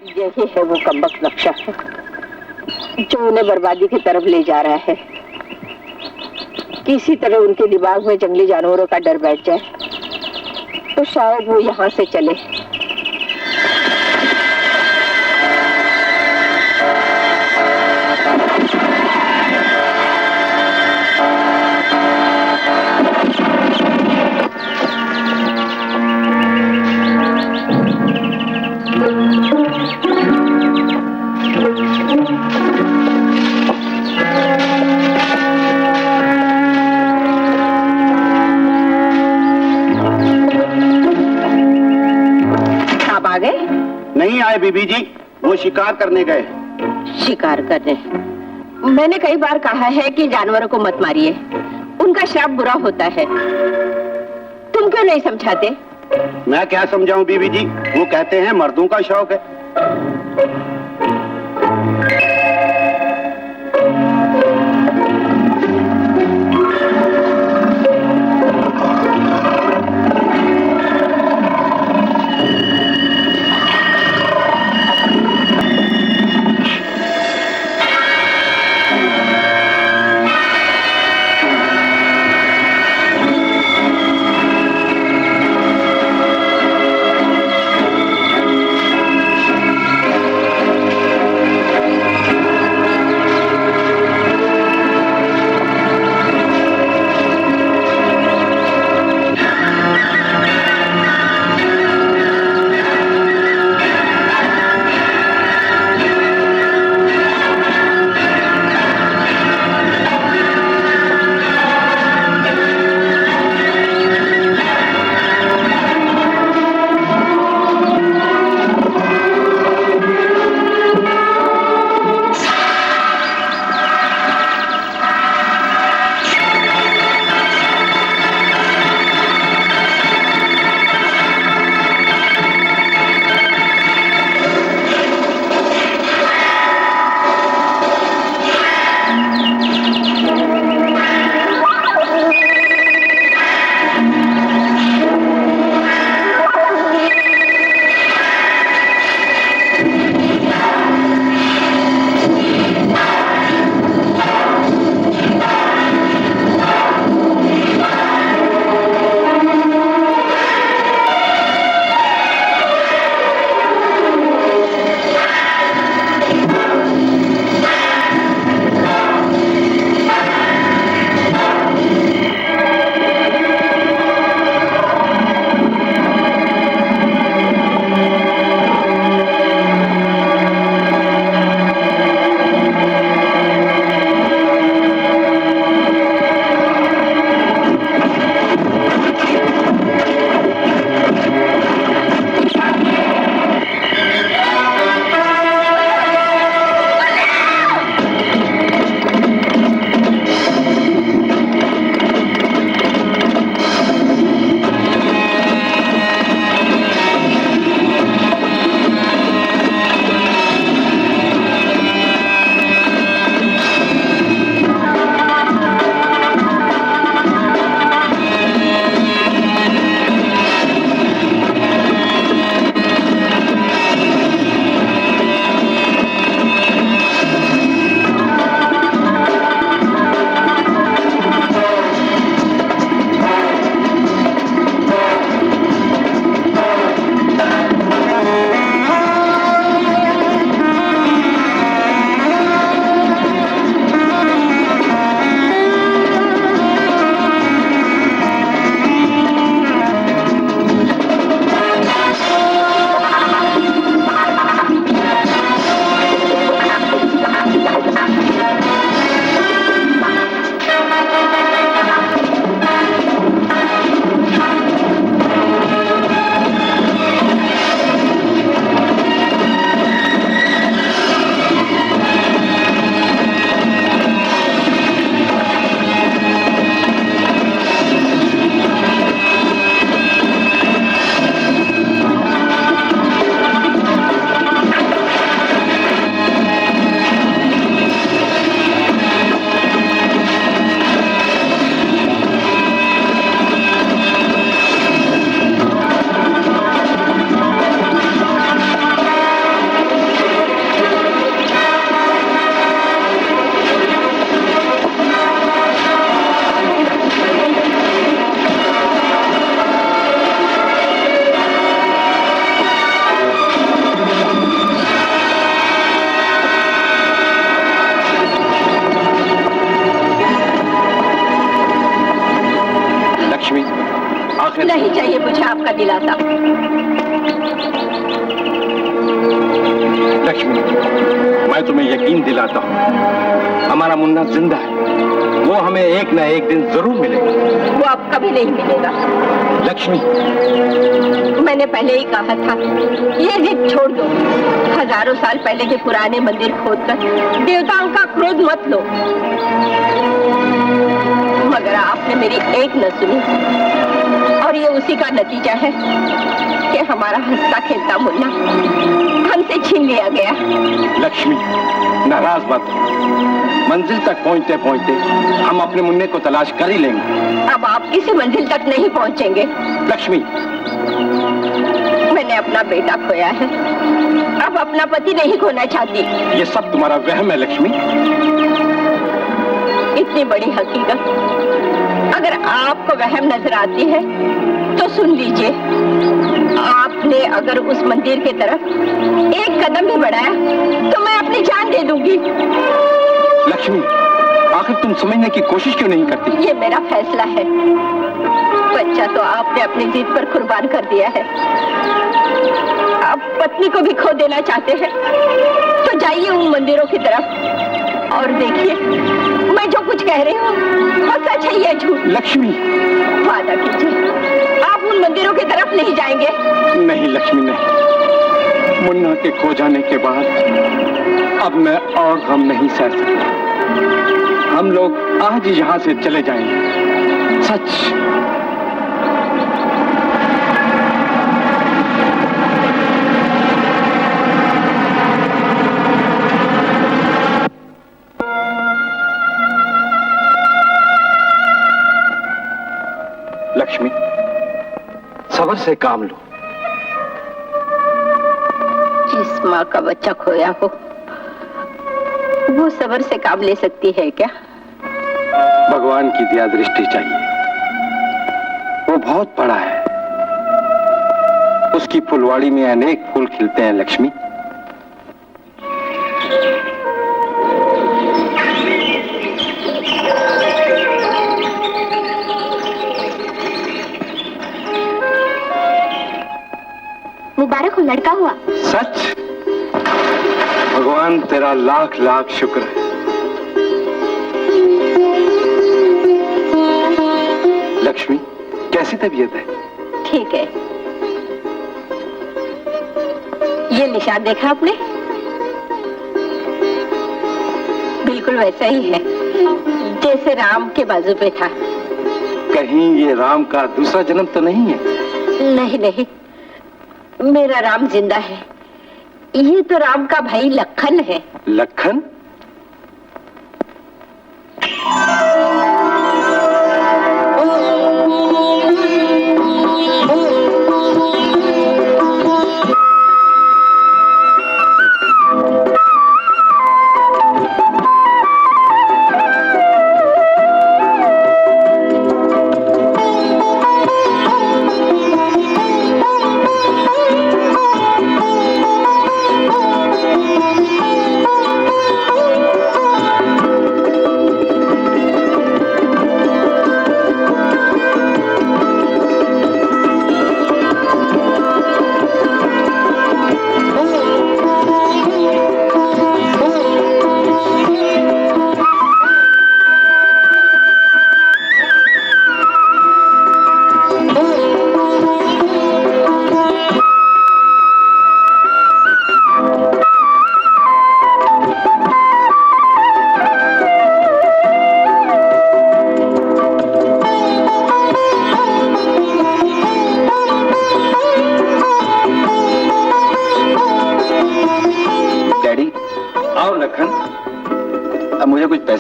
यही है वो कमबख्त नक्शा जो उन्हें बर्बादी की तरफ ले जा रहा है। किसी तरह उनके दिमाग में जंगली जानवरों का डर बैठ जाए तो शायद वो यहाँ से चले। नहीं आए बीबी जी, वो शिकार करने गए। शिकार करने? मैंने कई बार कहा है कि जानवरों को मत मारिए, उनका श्राप बुरा होता है। तुम क्यों नहीं समझाते? मैं क्या समझाऊं बीबी जी, वो कहते हैं मर्दों का शौक है। दिलाता। लक्ष्मी, मैं तुम्हें यकीन दिलाता हूँ, हमारा मुन्ना जिंदा है। वो हमें एक न एक दिन जरूर मिलेगा। वो अब कभी नहीं मिलेगा। लक्ष्मी, मैंने पहले ही कहा था, ये जिद छोड़ दो। हजारों साल पहले के पुराने मंदिर खोदकर देवताओं का क्रोध मत लो। मगर आपने मेरी एक न सुनी, और ये उसी का नतीजा है कि हमारा हंसता खेलता मुन्ना हमसे छीन लिया गया। लक्ष्मी, नाराज मत हो। मंजिल तक पहुंचते पहुंचते हम अपने मुन्ने को तलाश कर ही लेंगे। अब आप किसी मंजिल तक नहीं पहुंचेंगे। लक्ष्मी, मैंने अपना बेटा खोया है, अब अपना पति नहीं खोना चाहती। ये सब तुम्हारा वहम है लक्ष्मी। इतनी बड़ी हकीकत अगर आपको वहम नजर आती है तो सुन लीजिए। आपने अगर उस मंदिर की तरफ एक कदम भी बढ़ाया तो मैं अपनी जान दे दूंगी। लक्ष्मी, आखिर तुम समझने की कोशिश क्यों नहीं करती? ये मेरा फैसला है। बच्चा तो आपने अपनी जिद पर कुर्बान कर दिया है। आप पत्नी को भी खो देना चाहते हैं तो जाइए उन मंदिरों की तरफ और देखिए मैं जो कुछ कह रही हूँ वो सच है या झूठ। लक्ष्मी, वादा कीजिए आप उन मंदिरों की तरफ नहीं जाएंगे। नहीं लक्ष्मी, नहीं। मुन्ना के खो जाने के बाद अब मैं और गम नहीं सह सकता। हम लोग आज ही यहाँ से चले जाएंगे। सच। लक्ष्मी, सब्र से काम लो। जिस माँ का बच्चा खोया हो वो सब्र से काम ले सकती है क्या? भगवान की दया दृष्टि चाहिए। वो बहुत बड़ा है। उसकी फुलवाड़ी में अनेक फूल खिलते हैं लक्ष्मी। मुबारक हो, लड़का हुआ। सच? भगवान तेरा लाख लाख शुक्र है। लक्ष्मी, कैसी तबीयत है? ठीक है। ये निशान देखा आपने? बिल्कुल वैसा ही है जैसे राम के बाजू पे था। कहीं ये राम का दूसरा जन्म तो नहीं है? नहीं नहीं, मेरा राम जिंदा है। ये तो राम का भाई लखन है। लखन?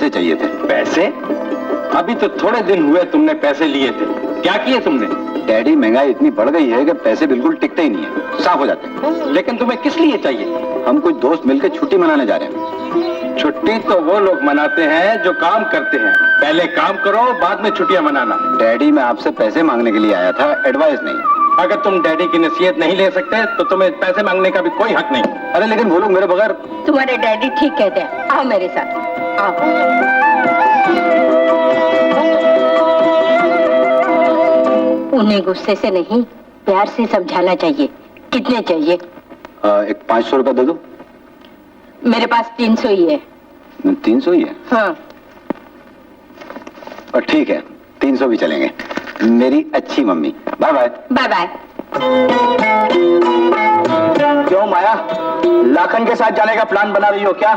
चाहिए थे। पैसे? अभी तो थोड़े दिन हुए तुमने पैसे लिए थे, क्या किए तुमने? डैडी, महंगाई इतनी बढ़ गई है कि पैसे बिल्कुल टिकते ही नहीं है, साफ हो जाते हैं। लेकिन तुम्हें किस लिए चाहिए? हम कुछ दोस्त मिलकर छुट्टी मनाने जा रहे हैं। छुट्टी तो वो लोग मनाते हैं जो काम करते हैं। पहले काम करो, बाद में छुट्टियां मनाना। डैडी, मैं आपसे पैसे मांगने के लिए आया था, एडवाइस नहीं। अगर तुम डैडी की नसीहत नहीं ले सकते तो तुम्हें पैसे मांगने का भी कोई हक नहीं। अरे लेकिन वो लोग मेरे बगैर। तुम्हारे डैडी ठीक कहते हैं, आओ मेरे साथ, आओ। उन्हें गुस्से से नहीं, प्यार से समझाना चाहिए। कितने चाहिए? एक 500 रुपए दे दो। मेरे पास 300 ही है। 300 ही है? हाँ। और ठीक है, 300 भी चलेंगे। मेरी अच्छी मम्मी। Bye bye. Bye bye. क्यों माया, लाखन के साथ जाने का प्लान बना रही हो क्या?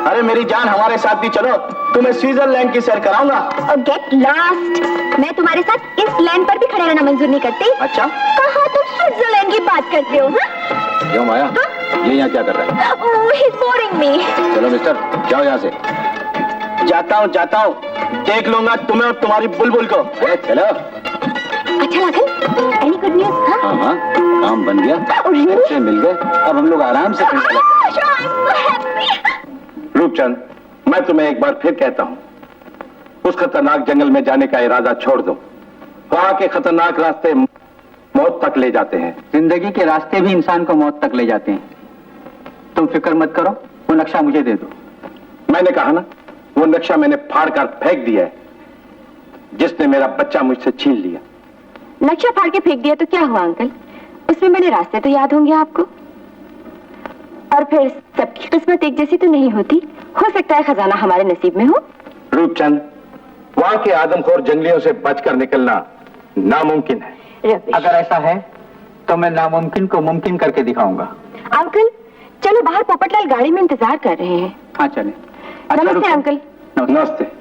अरे मेरी जान, हमारे साथ भी चलो, तुम्हें स्विट्जरलैंड की सैर कराऊंगा। Get lost. मैं तुम्हारे साथ इस लैंड पर भी खड़े रहना मंजूर नहीं करती। अच्छा, कहाँ तुम स्विट्जरलैंड की बात करते हो? हाँ? क्यों माया, ये यहाँ क्या कर रहा है? Oh, he's boring me. चलो मिस्टर, जाओ यहाँ से। जाता हूँ, देख लूंगा तुम्हें और तुम्हारी बुलबुल को। अरे चलो। अच्छा लाखन, एनी गुड न्यूज? हाँ? हाँ हाँ, काम बन गया, पैसे मिल गए, अब हम लोग आराम से रूपचंद, मैं तुम्हें एक बार फिर कहता हूँ, उस खतरनाक जंगल में जाने का इरादा छोड़ दो। वहाँ के खतरनाक रास्ते मौत तक ले जाते हैं। जिंदगी के रास्ते भी इंसान को मौत तक ले जाते हैं। तुम फिक्र मत करो, वो नक्शा मुझे दे दो। मैंने कहा ना, वो नक्शा मैंने फाड़ कर फेंक दिया है, जिसने मेरा बच्चा मुझसे छीन लिया। नक्शा फाड़ के फेंक दिया तो क्या हुआ अंकल? उसमें मेरे रास्ते तो याद होंगे आपको। और फिर सबकी किस्मत एक जैसी तो नहीं होती। हो सकता है खजाना हमारे नसीब में हो। रूपचंद, वहाँ के आदमखोर जंगलियों से बचकर निकलना नामुमकिन है। अगर ऐसा है तो मैं नामुमकिन को मुमकिन करके दिखाऊंगा। अंकल चलो बाहर, पोपटलाल गाड़ी में इंतजार कर रहे हैं। हाँ चले। नमस्ते अंकल। नमस्ते।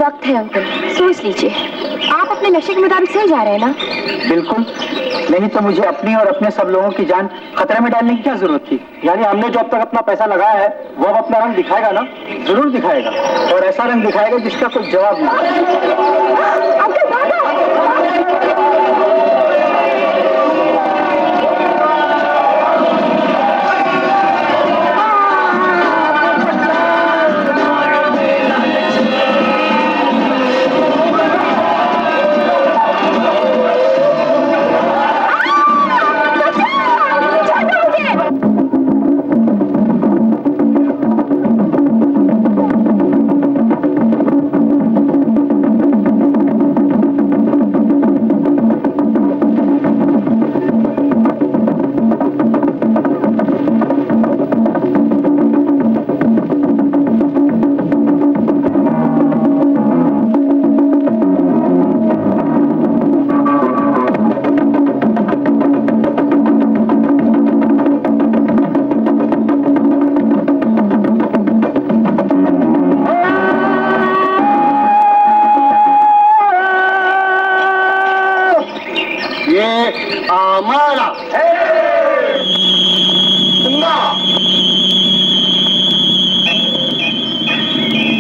वक्त है अंकल, सोच लीजिए। आप अपने नशे के मुताबिक सही जा रहे हैं ना? बिल्कुल, नहीं तो मुझे अपनी और अपने सब लोगों की जान खतरे में डालने की क्या जरूरत थी? यानी हमने जो अब तक अपना पैसा लगाया है, वो अब अपना रंग दिखाएगा ना? जरूर दिखाएगा, और ऐसा रंग दिखाएगा जिसका कोई जवाब नहीं। अंकल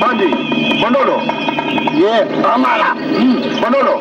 हाँ जी, बंडोलो, ये हमारा। बंडोलो।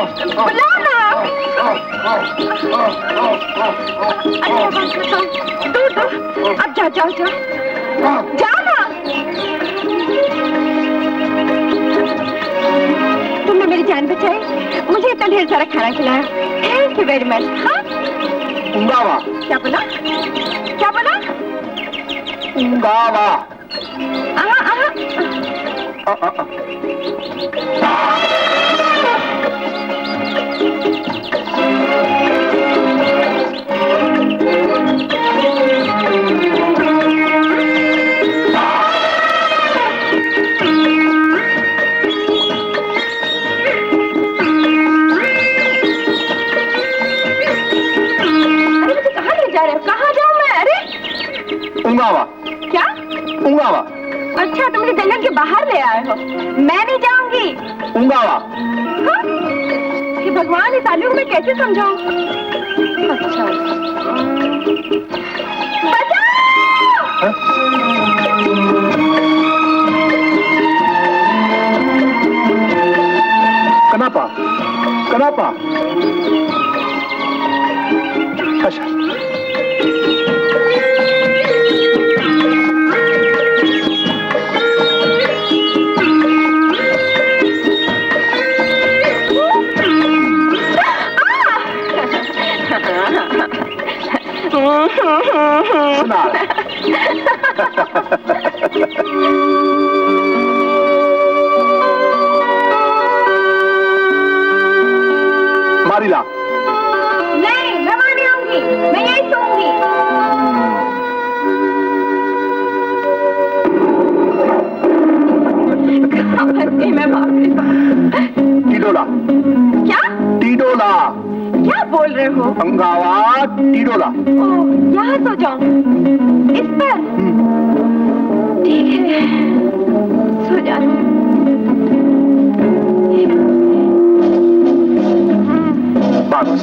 बुलाओ ना। दूर दूर, अब जाओ जाओ जाओ जाओ ना। तुमने मेरी जान बचाई, मुझे इतना ढेर सारा खाना खिलाया, थैंक यू वेरी मच। हाँ उंगावा। क्या बोला, क्या बोला? उंगावा। आहा आहा। कहाँ जाऊँ मैं? अरे उंगावा। क्या? उंगावा। अच्छा, तुम मुझे जंगल के बाहर ले आए हो, मैं नहीं जाऊंगी। उंगावा। हाँ? कि भगवान, इस आलू को मैं कैसे समझाऊं? अच्छा, बचाओ! Kenapa? Kenapa? अच्छा। सुना। मारिला। नहीं, मैं वहां नहीं आऊंगी, मैं यही सोऊंगी। मैं बाप रे बाप। टीडोला। क्या? टीडोला। क्या बोल रहे हो? अंगावा टीडोला। ओह, यहाँ सो जाऊं? इस पर? ठीक है, सो जाऊं। बस।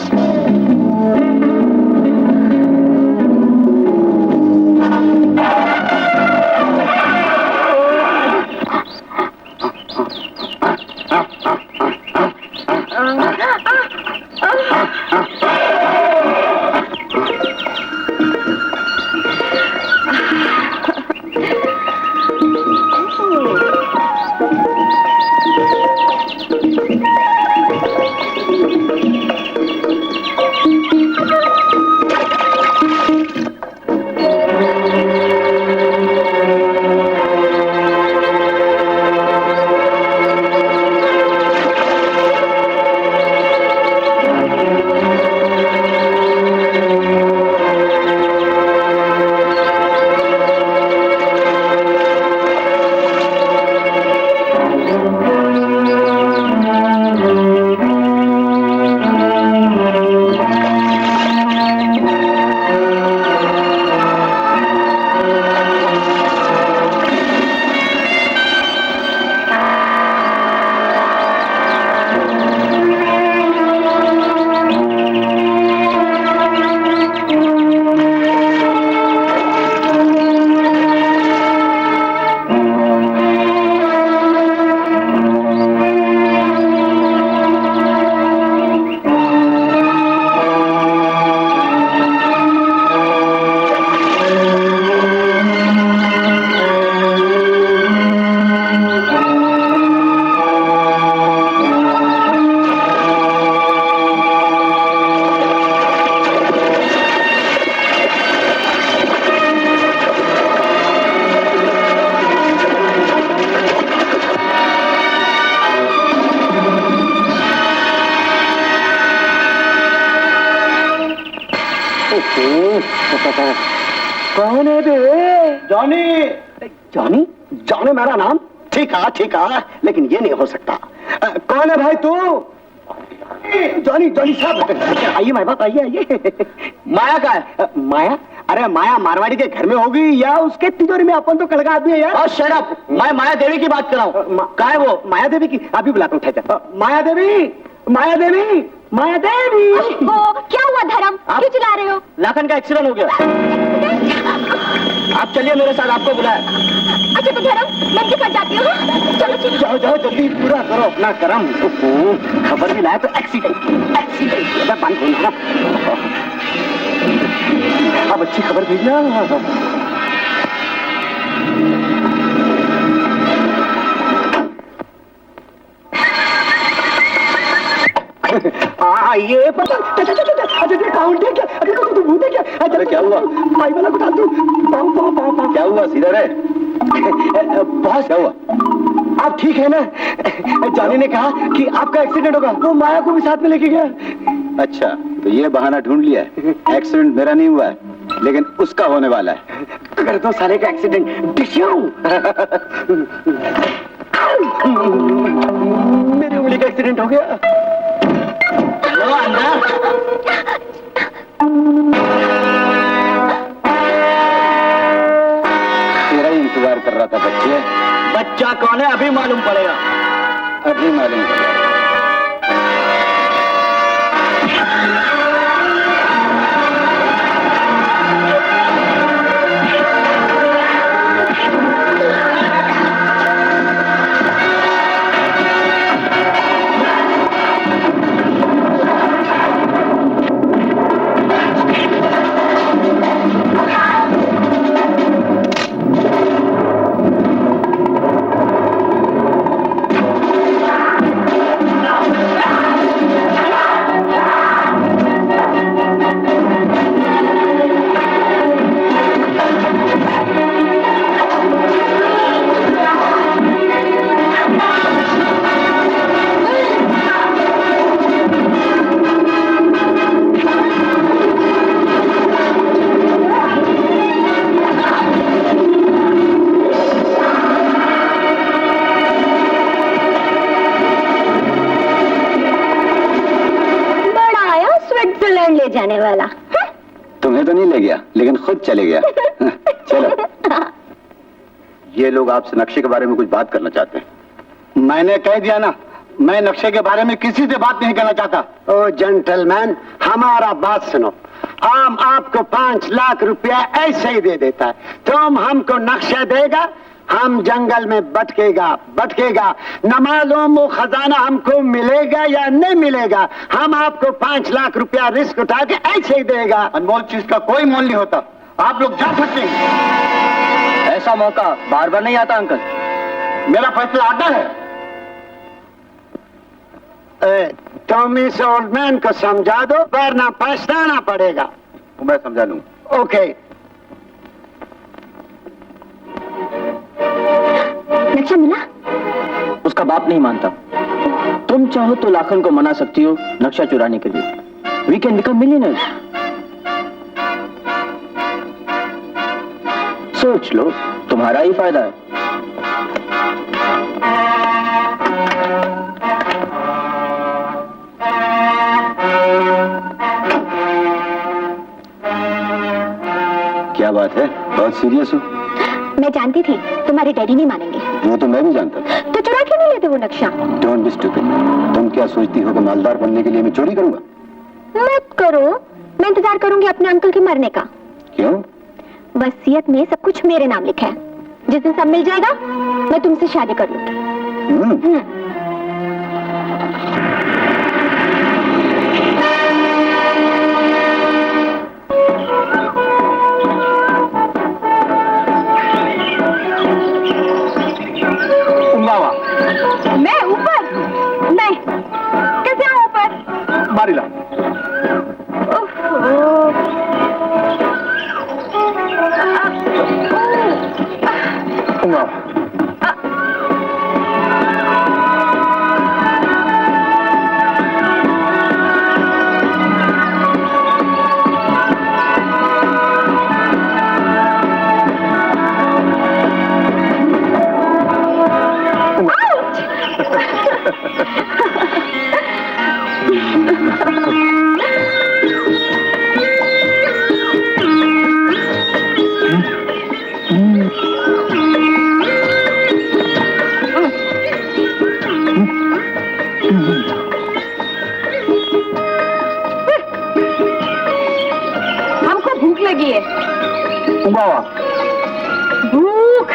कौन है बे? जॉनी। जॉनी? जॉनी मेरा नाम? ठीक है, लेकिन ये नहीं हो सकता। कौन है भाई तू? जॉनी, जॉनी साहब आइए मेरे बाप, आइए। माया का है? माया? अरे माया मारवाड़ी के घर में होगी या उसके तिजोरी में? अपन तो कड़का आदमी है यार। और शट अप, मैं माया देवी की बात कर रहा हूँ। कहाँ है वो? माया देवी की अभी बुलाता हूँ, ठहर। माया देवी, माया देवी, माया देवी। क्या हुआ धर्म, क्यों चिल्ला रहे हो? लाखन का एक्सीडेंट हो गया। आप चलिए मेरे साथ, आपको बुलाया। बच्चे को धरो, मैं उनके साथ जाती हूँ। चलो चलो जाओ जाओ जल्दी पूरा करो अपना कर्म। खबर भी लाए तो एक्सीडेंट एक्सीडेंट बंद होना। अब अच्छी खबर भेजना। ये काउंट है क्या? अरे तो भूत है क्या? अरे क्या हुआ? भाई वाला को डाल दूं। पाँव पाँव पाँव पाँव। क्या हुआ? सीधा रहे। बॉस क्या हुआ? आप ठीक है ना? जॉनी ने कहा कि आपका एक्सीडेंट होगा, वो माया को भी साथ में लेके गया। अच्छा, तो ये बहाना ढूंढ लिया है। एक्सीडेंट मेरा नहीं हुआ है, लेकिन उसका होने वाला है। कर दो साले का एक्सीडेंट। डिश्यू। मेरी उंगली का एक्सीडेंट हो गया। चलो अंदर। तेरा ही इंतजार कर रहा था बच्चे। बच्चा कौन है अभी मालूम पड़ेगा। अभी मालूम पड़ेगा। ले जाने वाला। तुम्हें तो नहीं ले गया, लेकिन खुद चले गया। चलो। ये लोग आपसे नक्शे के बारे में कुछ बात करना चाहते हैं। मैंने कह दिया ना, मैं नक्शे के बारे में किसी से बात नहीं करना चाहता। ओ जेंटलमैन, हमारा बात सुनो। हम आपको 5 लाख रुपया ऐसे ही दे देता है। तुम हमको नक्शा देगा, हम जंगल में भटकेगा, न मालूम वो खजाना हमको मिलेगा या नहीं मिलेगा। हम आपको 5 लाख रुपया रिस्क उठा के ऐसे ही देगा। अनमोल चीज का कोई मोल नहीं होता। आप लोग जा सकते हैं। ऐसा मौका बार बार नहीं आता अंकल। मेरा फैसला आता है। तुम इस ओल्ड मैन को समझा दो, वरना पछताना पड़ेगा। मैं समझा लूंगा। ओके। नक्शा मिला? उसका बाप नहीं मानता। तुम चाहो तो लाखन को मना सकती हो नक्शा चुराने के लिए। We can become millionaires. सोच लो, तुम्हारा ही फायदा है। क्या बात है? बहुत सीरियस हो? मैं जानती थी तुम्हारे डैडी नहीं मानेंगे। वो तो मैं भी जानता था। तो चुरा क्यों नहीं लेते वो नक्शा? Don't be stupid. तुम क्या सोचती हो कि मालदार बनने के लिए मैं चोरी करूंगा? मत करो, मैं इंतजार करूंगी अपने अंकल के मरने का। क्यों? वसीयत में सब कुछ मेरे नाम लिखा है। जिस दिन सब मिल जाएगा, मैं तुमसे शादी कर लूंगी। मैं ऊपर? नहीं, कैसे आऊं ऊपर? मारिला। हमको भूख लगी है। बाबा भूख।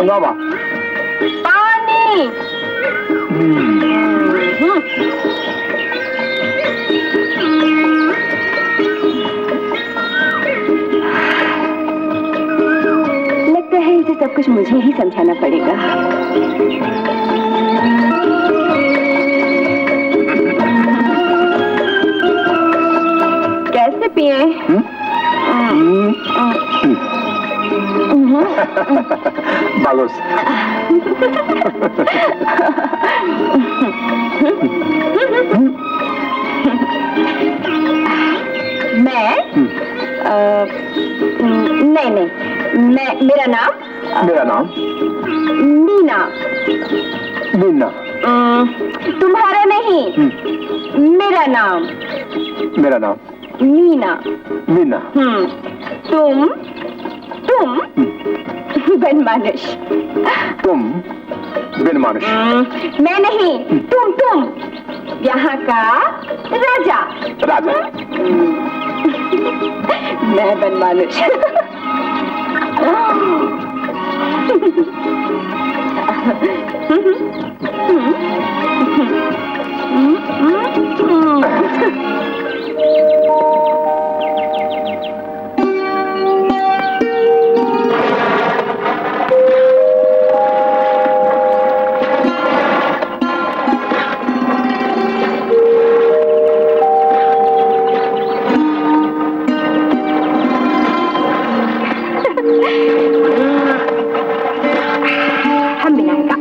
लावा पानी। लगता है इसे सब कुछ मुझे ही समझाना पड़ेगा। कैसे पिए? बालोस। मैं नहीं, मेरा नाम मीना। मीना। तुम्हारा नहीं, मेरा नाम मीना। मीना। तुम बनमानुष। तुम बिन मानुष। मैं नहीं, तुम यहाँ का राजा। मैं बनमानुष। हम मिलाएगा।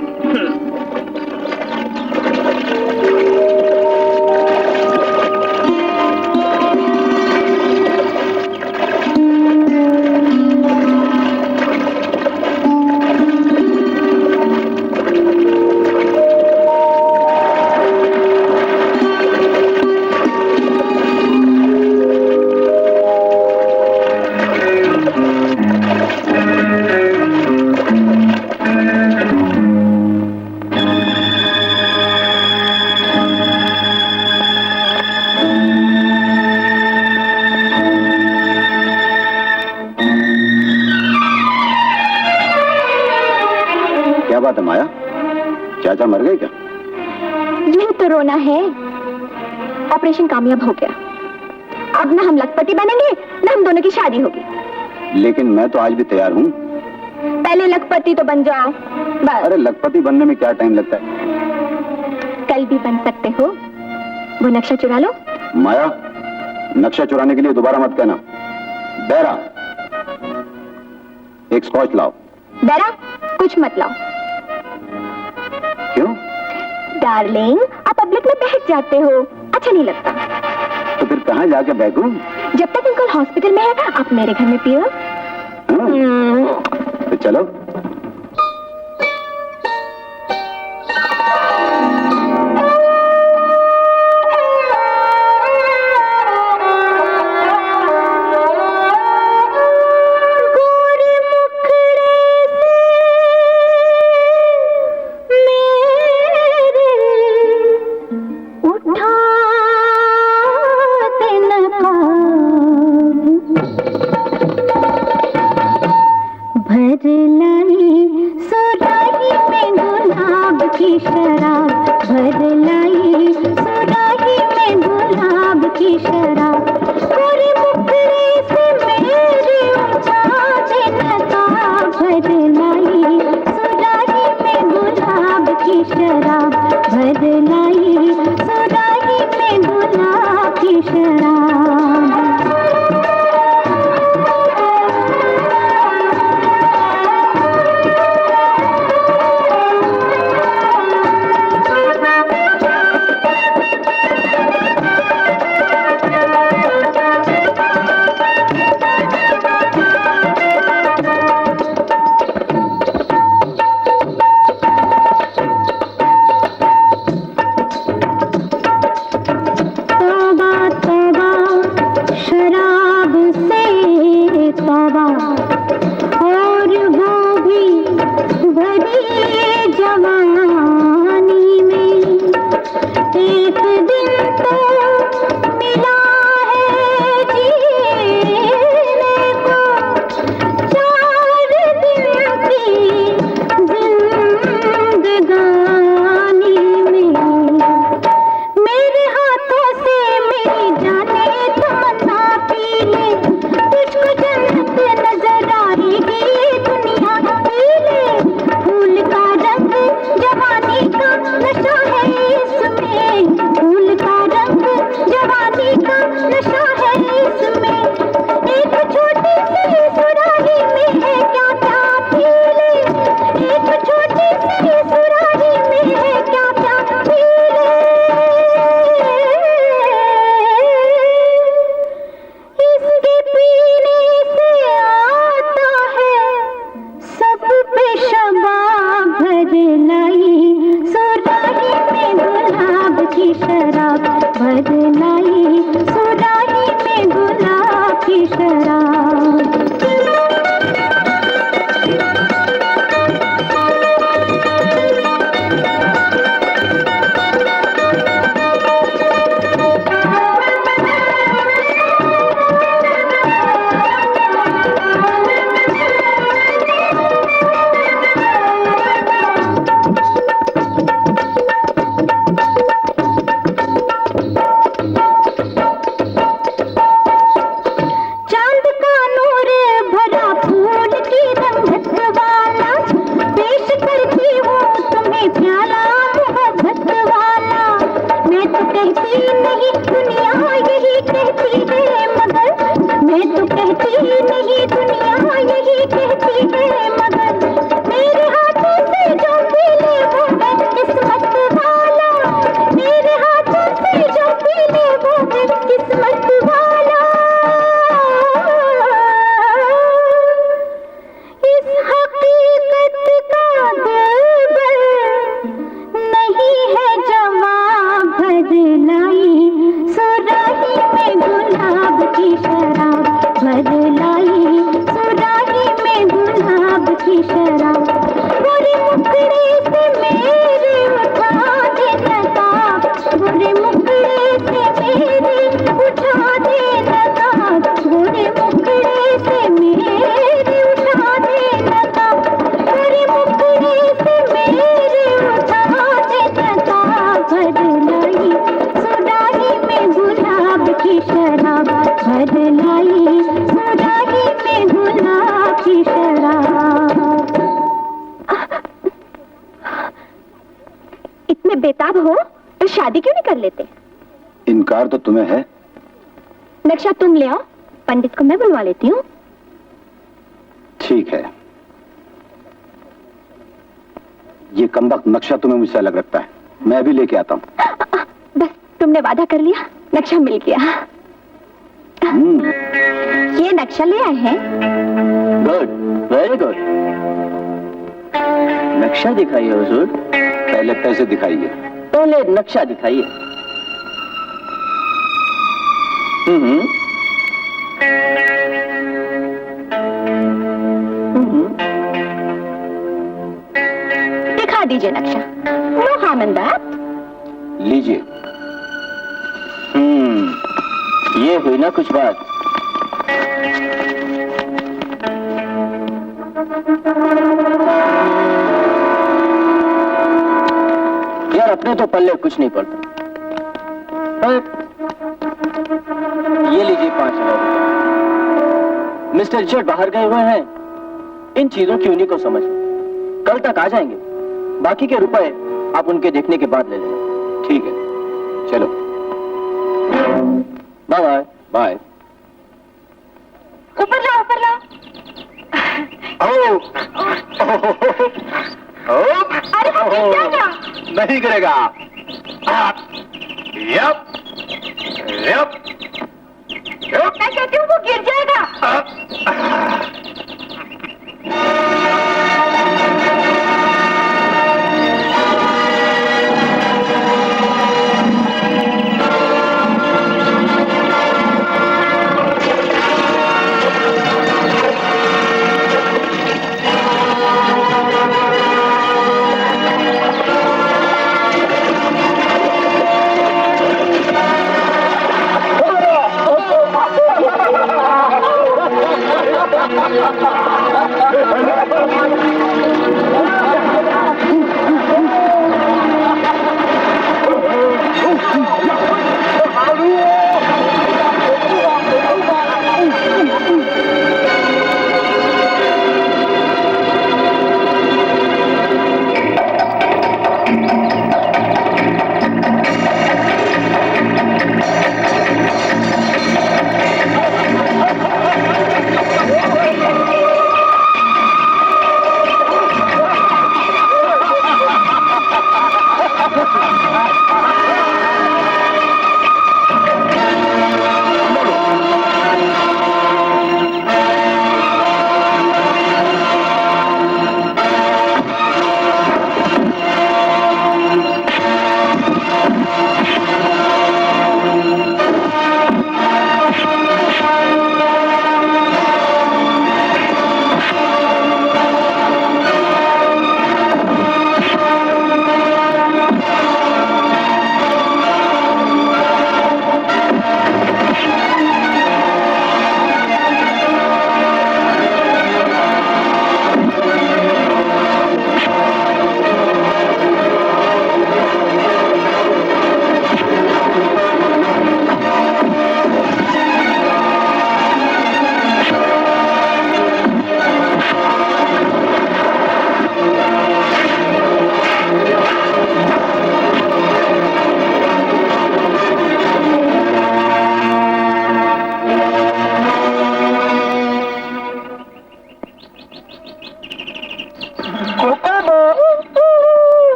क्या बात है माया, चाचा मर गए क्या? यही तो रोना है। ऑपरेशन कामयाब हो गया। अब ना हम लखपति बनेंगे, ना हम दोनों की शादी होगी। लेकिन मैं तो आज भी तैयार हूँ। पहले लखपति तो बन जाओ बस। अरे लखपति बनने में क्या टाइम लगता है? कल भी बन सकते हो। वो नक्शा चुरा लो। माया, नक्शा चुराने के लिए दोबारा मत कहना। बैरा, एक स्कॉच लाओ। बेरा, कुछ मत लाओ। क्यों? डार्लिंग, आप पब्लिक में बैठ जाते हो, अच्छा नहीं लगता। तो फिर कहाँ जाके बैठूं? जब तक अंकल हॉस्पिटल में है, आप मेरे घर में पियो। हाँ? तो चलो। है मगर मेरे हाथों से जो पी ले वो है किस्मत वाला, मेरे हाथों से जो पी ले वो है किस्मत वाला। इस हकीकत का दिल नहीं है जवाब बदलाई, सुराही में गुलाब की शराब बदलाई, सुराही में गुलाब की शराब। बुरे मुखड़े से मेरे उठा दे नकाब, बुरे मुखड़े से मेरे उठा दे नकाब, बुरे मुखड़े से मेरे उठा दे नकाब, बुरे मुखड़े से मेरे उठा दे नकाब। बदलाई सुराही में गुलाब की शराब बदलाई, सुराही में गुलाब की शराब। इतने बेताब हो तो शादी क्यों नहीं कर लेते? इनकार तो तुम्हें है। नक्शा तुम ले आओ, पंडित को मैं बुलवा लेती हूँ। ठीक है, ये कमबख्त नक्शा तुम्हें मुझसे अलग रखता है, मैं अभी लेके आता हूँ। बस तुमने वादा कर लिया, नक्शा मिल गया। ये नक्शा ले आए हैं। Good, very good. नक्शा दिखाइए हुजूर। पहले पैसे दिखाइए। पहले नक्शा दिखाइए। दिखा दीजिए नक्शा। No harm in that. लीजिए। ये हुई ना कुछ बात। यार अपने तो पल्ले कुछ नहीं पड़ता। ये लीजिए 5,000। मिस्टर रिचर्ड बाहर गए हुए हैं, इन चीजों की उन्हीं को समझ। कल तक आ जाएंगे, बाकी के रुपए आप उनके देखने के बाद ले लेना। ठीक है, चलो बाय बाय। बाय। ऊपर लाओ, ऊपर लाओ। अरे वो गिर जाएगा। नहीं गिरेगा। Yup yup yup. मैं कहती हूँ वो गिर जाएगा।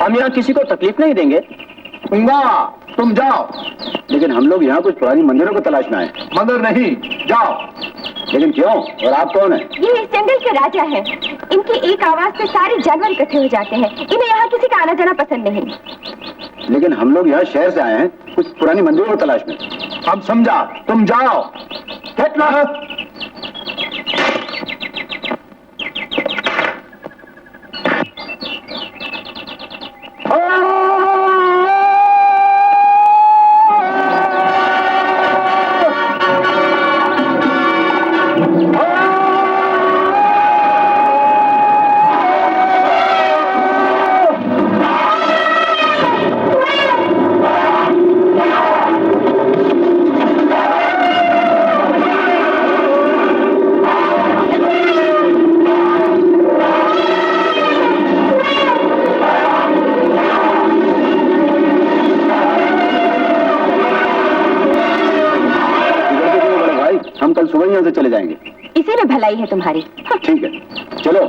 हम यहाँ किसी को तकलीफ नहीं देंगे। उंगा, तुम जाओ। लेकिन हम लोग यहाँ कुछ पुरानी मंदिरों को तलाश में आए। मंदिर नहीं, जाओ। लेकिन क्यों? और आप कौन है? ये इस जंगल के राजा हैं। इनकी एक आवाज से सारे जानवर इकट्ठे हो जाते हैं। इन्हें यहाँ किसी का आना जाना पसंद नहीं। लेकिन हम लोग यहाँ शहर से आए हैं कुछ पुरानी मंदिरों को तलाश में। हम समझा, तुम जाओ। Get lost. हम कल सुबह यहाँ से चले जाएंगे। इसी में भलाई है तुम्हारी। ठीक है, चलो।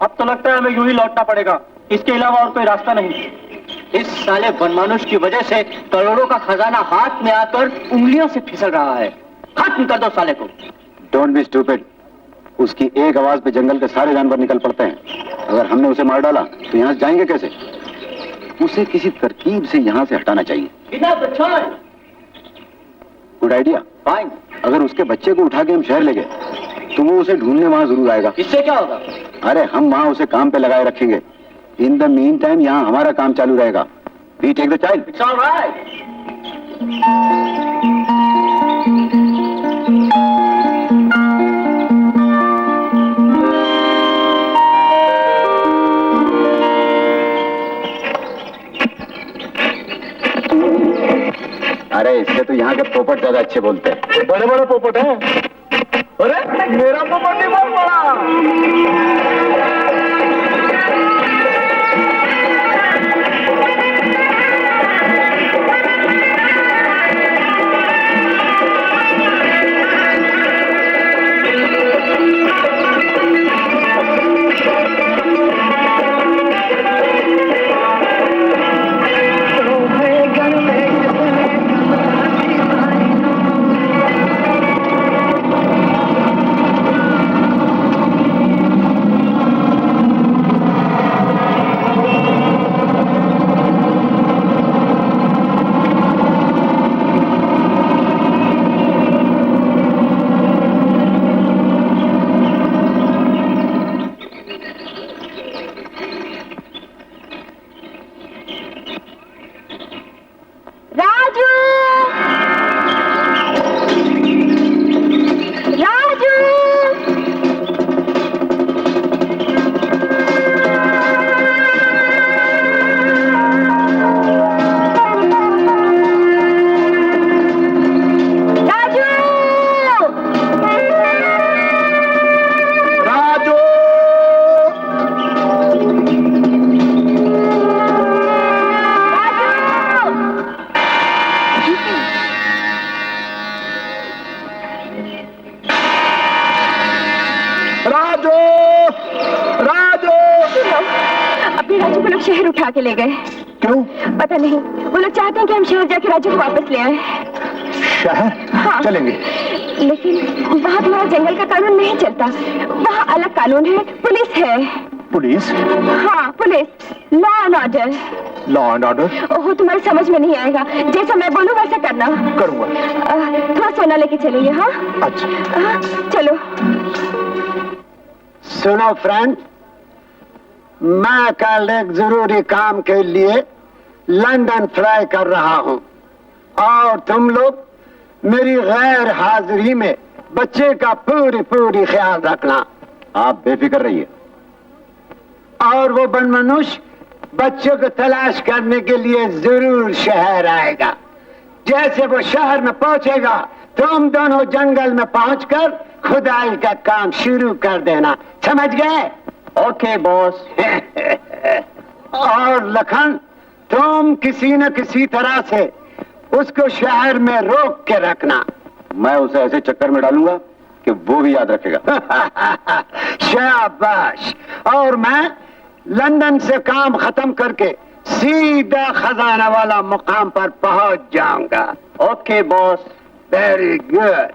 अब तो लगता है हमें यूं ही लौटना पड़ेगा। इसके अलावा और कोई रास्ता नहीं। इस साले बनमानुष की वजह से करोड़ों का खजाना हाथ में आकर उंगलियों से फिसल रहा है। खत्म कर दो साले को। Don't be stupid. उसकी एक आवाज पे जंगल के सारे जानवर निकल पड़ते हैं। अगर हमने उसे मार डाला तो यहाँ से जाएंगे कैसे? उसे किसी तरकीब से यहाँ से हटाना चाहिए। Good idea. फाइन। अगर उसके बच्चे को उठा के हम शहर ले गए तो वो उसे ढूंढने वहां जरूर आएगा। इससे क्या होगा? अरे हम वहां उसे काम पे लगाए रखेंगे। इन द मीन टाइम यहाँ हमारा काम चालू रहेगा। We take the child. It's all right. अरे इससे तो यहाँ के पोपट ज्यादा अच्छे बोलते हैं। बड़े बड़े पोपट हैं। अरे मेरा पोपट नहीं बहुत बड़ा। शहर उठा के ले गए। क्यों? पता नहीं, वो लोग चाहते हैं कि हम शहर जाके राजू को वापस ले आए। शहर? हाँ। चलेंगे। लेकिन वहाँ तुम्हारा जंगल का कानून नहीं चलता, वहाँ अलग कानून है, पुलिस है। पुलिस? हाँ police, law and order. Law and order? Oh तुम्हारे समझ में नहीं आएगा, जैसा मैं बोलूँ वैसा करना। करूंगा। थोड़ा सोना लेके चलेंगे। हाँ अच्छा। चलो। सुनो फ्रेंड, मैं कल एक जरूरी काम के लिए लंदन फ्लाई कर रहा हूँ और तुम लोग मेरी गैर हाजिरी में बच्चे का पूरी ख्याल रखना। आप बेफिक्र रहिए। और वो बन मनुष्य बच्चों को तलाश करने के लिए जरूर शहर आएगा। जैसे वो शहर में पहुंचेगा तुम दोनों जंगल में पहुंचकर खुदाई का काम शुरू कर देना, समझ गए? Okay boss. और लखन, तुम किसी न किसी तरह से उसको शहर में रोक के रखना। मैं उसे ऐसे चक्कर में डालूंगा कि वो भी याद रखेगा। शाबाश। और मैं लंदन से काम खत्म करके सीधा खजाना वाला मुकाम पर पहुंच जाऊंगा। Okay boss. Very good,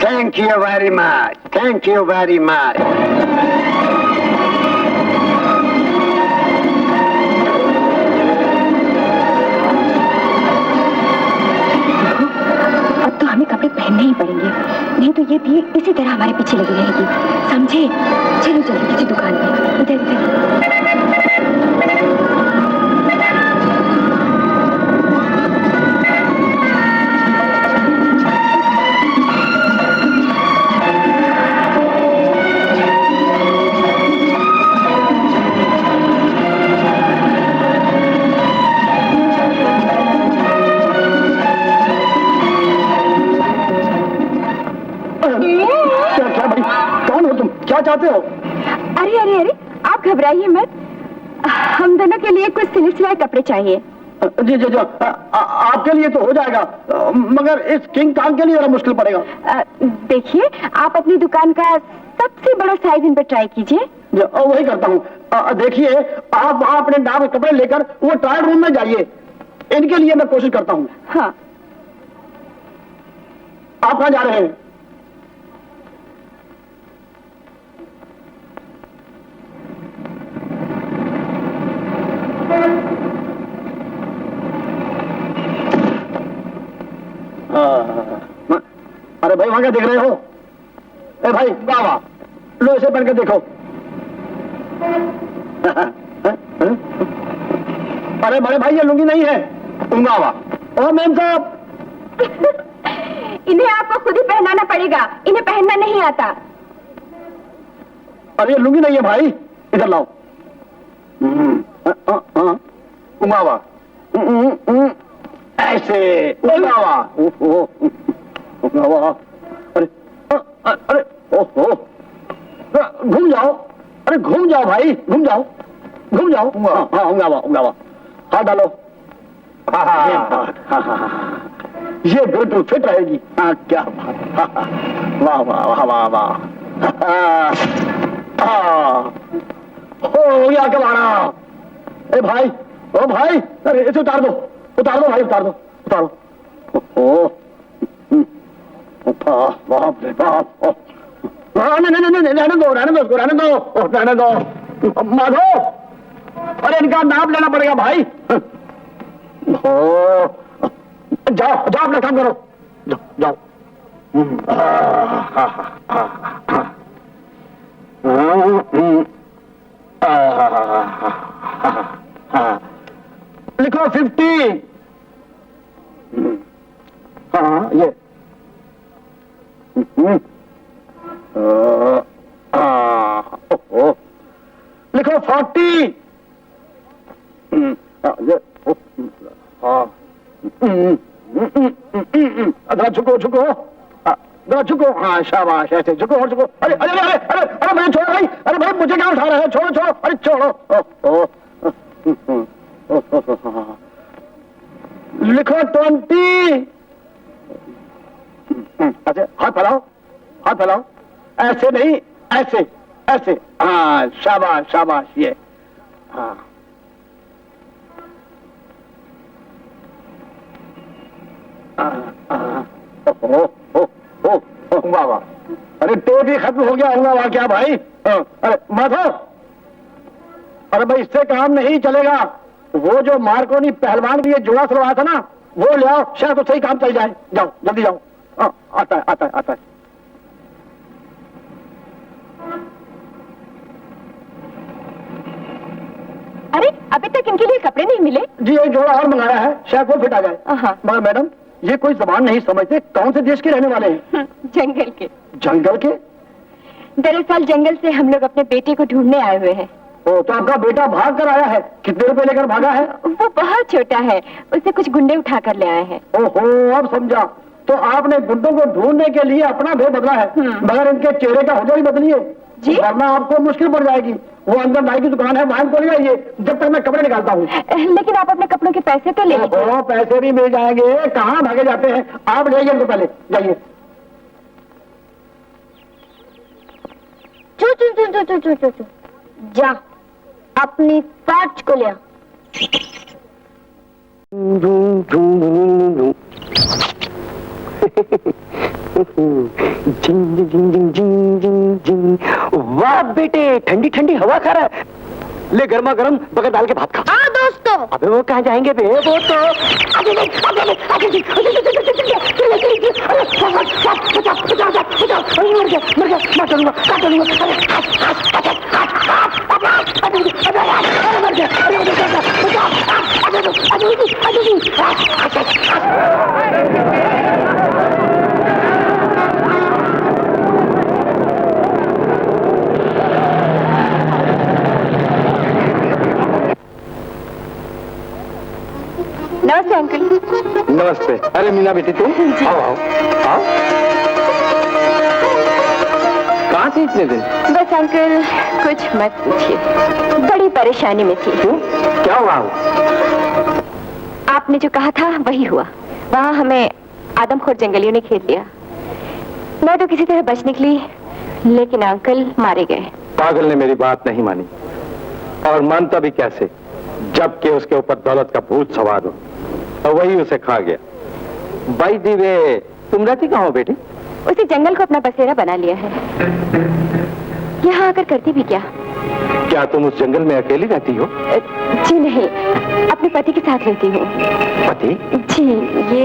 thank you very much, thank you very much. अब तो हमें कपड़े पहनने ही पड़ेंगे, नहीं तो ये भीड़ इसी तरह हमारे पीछे लगी रहेगी, समझे? चलो जल्दी किसी दुकान पे, इधर इधर। क्या भाई, कौन हो तुम? क्या चाहते हो? अरे अरे अरे, आप घबराइए मत, हम दोनों के लिए कुछ सिले सिलाए कपड़े चाहिए। जी जी जी, आपके लिए तो हो जाएगा, मगर इस किंग कांग के लिए जरा मुश्किल पड़ेगा। देखिए, आप अपनी दुकान का सबसे बड़ा साइज इन पर ट्राई कीजिए। वही करता हूँ। देखिए, आप वहाँ अपने नाम के कपड़े लेकर वो ट्रायल रूम में जाइए, इनके लिए मैं कोशिश करता हूँ। हाँ। आप कहाँ जा रहे हैं? अरे भाई, वहां क्या देख रहे हो? ए भाई, वाह वाह, लो इसे पहन के देखो। अरे बड़े भाई, ये लुंगी नहीं है। वाह वाह। ओ मैम साहब, इन्हें आपको खुद ही पहनाना पड़ेगा, इन्हें पहनना नहीं आता। अरे ये लुंगी नहीं है भाई, इधर लाओ। वाह वाह, ऐसे। वाह वाह। अरे अरे, ओहो, घूम जाओ। अरे घूम जाओ भाई, घूम जाओ, घूम जाओ। हाँ, उंगा, हाथ डालो। ये बिल्कुल फिट रहेगी। हाँ, क्या बात। वाह वाह वाह वाह वाह। हो गया कबाड़ा। ए भाई, ओ भाई, अरे इसे उतार दो भाई, उतार दो। ओहो, बाप रे बाप। नहीं, रहने दो। माधो, अरे इनका नाम लेना पड़ेगा भाई। जाओ अपना काम करो, जाओ। लिखो 50। हाँ, ये लिखो 40। झुको। हाँ, शाबाश, ऐसे झुको और झुको। अरे अरे अरे अरे अरे मुझे छोड़ो भाई, अरे भाई मुझे क्या उठा रहे हैं? छोड़ो, अरे छोड़ो। लिखो 20। अच्छा, हाथ फैलाओ। ऐसे नहीं, ऐसे। हाँ, शाबाश, ये हाँ। वाह वाह, अरे टेप ही खत्म हो गया होगा वहां क्या भाई? अरे माधव, अरे भाई इससे काम नहीं चलेगा। वो जो मार्कोनी पहलवान के लिए जोड़ा सलवाया था ना, वो ले आओ, शायद तो सही काम चल जाए। जाओ जल्दी जाओ। आता है आता है आता है। अरे अभी तक इनके लिए कपड़े नहीं मिले? जी एक जोड़ा और मंगाया है, शायद वो फिट आ जाए। हाँ। मगर मैडम ये कोई जबान नहीं समझते, कौन से देश के रहने वाले हैं? जंगल के। जंगल के? दरअसल जंगल से हम लोग अपने बेटे को ढूंढने आए हुए हैं। ओ, तो आपका बेटा भाग कर आया है? कितने रुपए लेकर भागा है? वो बहुत छोटा है, उसे कुछ गुंडे उठा कर ले आए हैं। ओहो, अब समझा। तो आपने गुड्डों को ढूंढने के लिए अपना भेद बदला है, मगर इनके चेहरे का हुजर ही बदलिए जी, वरना आपको मुश्किल पड़ जाएगी। वो अंदर नाई की दुकान है, वहां को ले आइए जब तक मैं कपड़े निकालता हूँ। लेकिन आप अपने कपड़ों के पैसे तो ले लीजिए। ओहो, पैसे भी मिल जाएंगे, कहाँ भागे जाते हैं? आप ले आइए इनको, पहले जाइए। चू चू चू चू चू चू चू, जा अपनी पार्च को ले आ। वाह बेटे, ठंडी ठंडी हवा खा रहा है। ले गर्मा गर्म बगल डाल के भात खा। हाँ दोस्तों। अबे वो कहाँ जाएंगे बे? वो तो नमस्ते अंकल। नमस्ते। अरे मीना बेटी तुम आओ आओ आओ। कहाँ थी इतने दिन? बस अंकल कुछ मत पूछिए, बड़ी परेशानी में थी। क्यों, क्या हुआ? आपने जो कहा था वही हुआ। वहाँ हमें आदमखोर जंगलियों ने घेर लिया। मैं तो किसी तरह बच निकली, लेकिन अंकल मारे गए। पागल ने मेरी बात नहीं मानी, और मानता भी कैसे जबकि उसके ऊपर दौलत का भूत सवार हो, और वही उसे खा गया। बाई दी वे, तुम रहती कहाँ हो बेटी? उसे जंगल को अपना बसेरा बना लिया है। यहाँ आकर करती भी क्या? क्या तुम उस जंगल में अकेली रहती हो? जी नहीं, अपने पति के साथ रहती हूँ। पति? जी, ये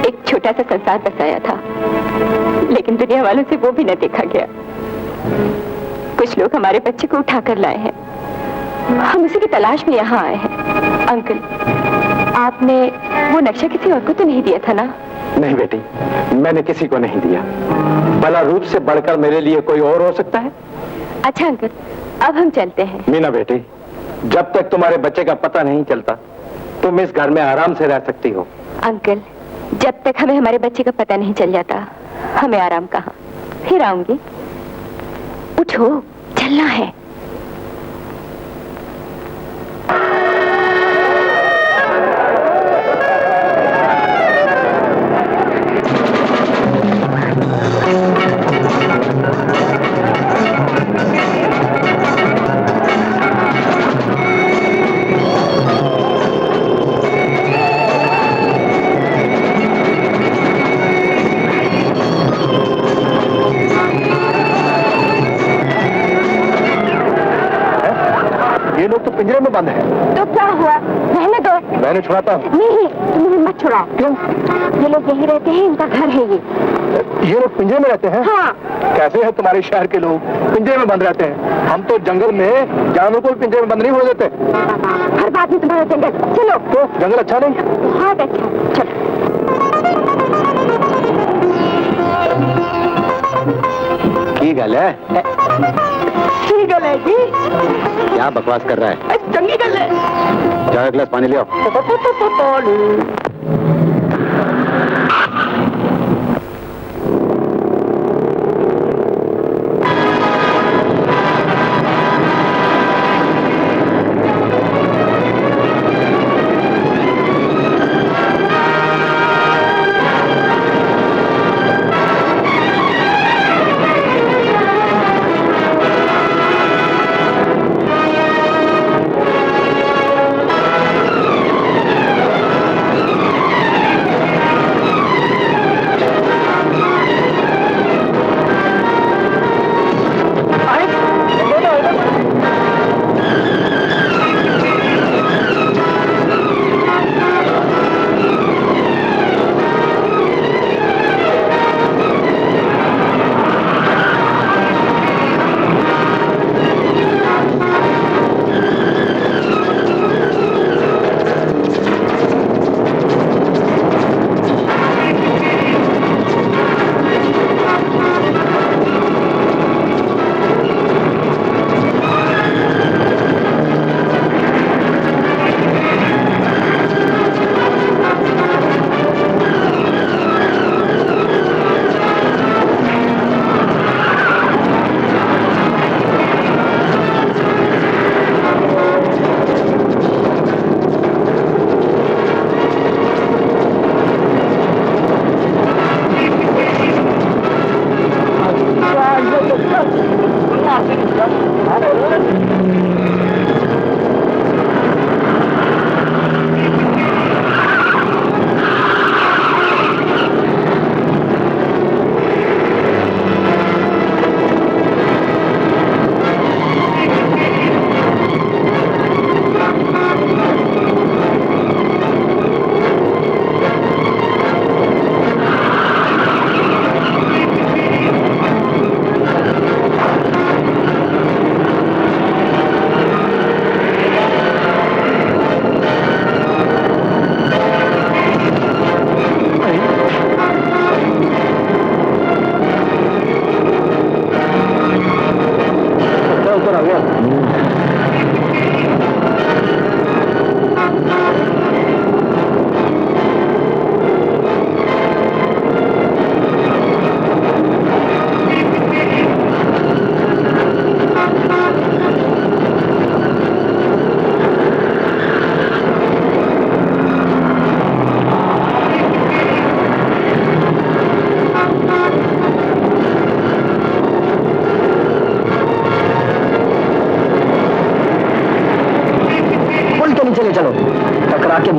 एक छोटा सा संसार बसाया था, लेकिन दुनिया वालों से वो भी न देखा गया। कुछ लोग हमारे बच्चे को उठा कर लाए हैं, हम उसी की तलाश में यहाँ आए हैं। अंकल, आपने वो नक्शा किसी और को तो नहीं दिया था ना? नहीं बेटी, मैंने किसी को नहीं दिया। भला रूप से बढ़कर मेरे लिए कोई और हो सकता है? अच्छा अंकल, अब हम चलते हैं। मीना बेटी, जब तक तुम्हारे बच्चे का पता नहीं चलता तुम इस घर में आराम से रह सकती हो। अंकल, जब तक हमें हमारे बच्चे का पता नहीं चल जाता, हमें आराम कहाँ? फिर आऊंगी। उठो, चलना है। ये लोग तो पिंजरे में बंद हैं। तो क्या हुआ? रहने दो। मैंने छुड़ाता हूँ। नहीं, तुम मत छुड़ाओ। क्यों? ये लोग यहीं रहते हैं, इनका घर है ये। ये लोग पिंजरे में रहते हैं? हाँ। कैसे है तुम्हारे शहर के लोग पिंजरे में बंद रहते हैं? हम तो जंगल में जानवरों को भी पिंजरे में बंद नहीं हो देते। हर बात में तुम्हारा जंगल। चलो। तो जंगल अच्छा नहीं? बहुत अच्छा। चलो। की गल है? ठीक है जी। क्या बकवास कर रहा है? चंगी गल है। जाओ एक गिलास पानी ले आओ।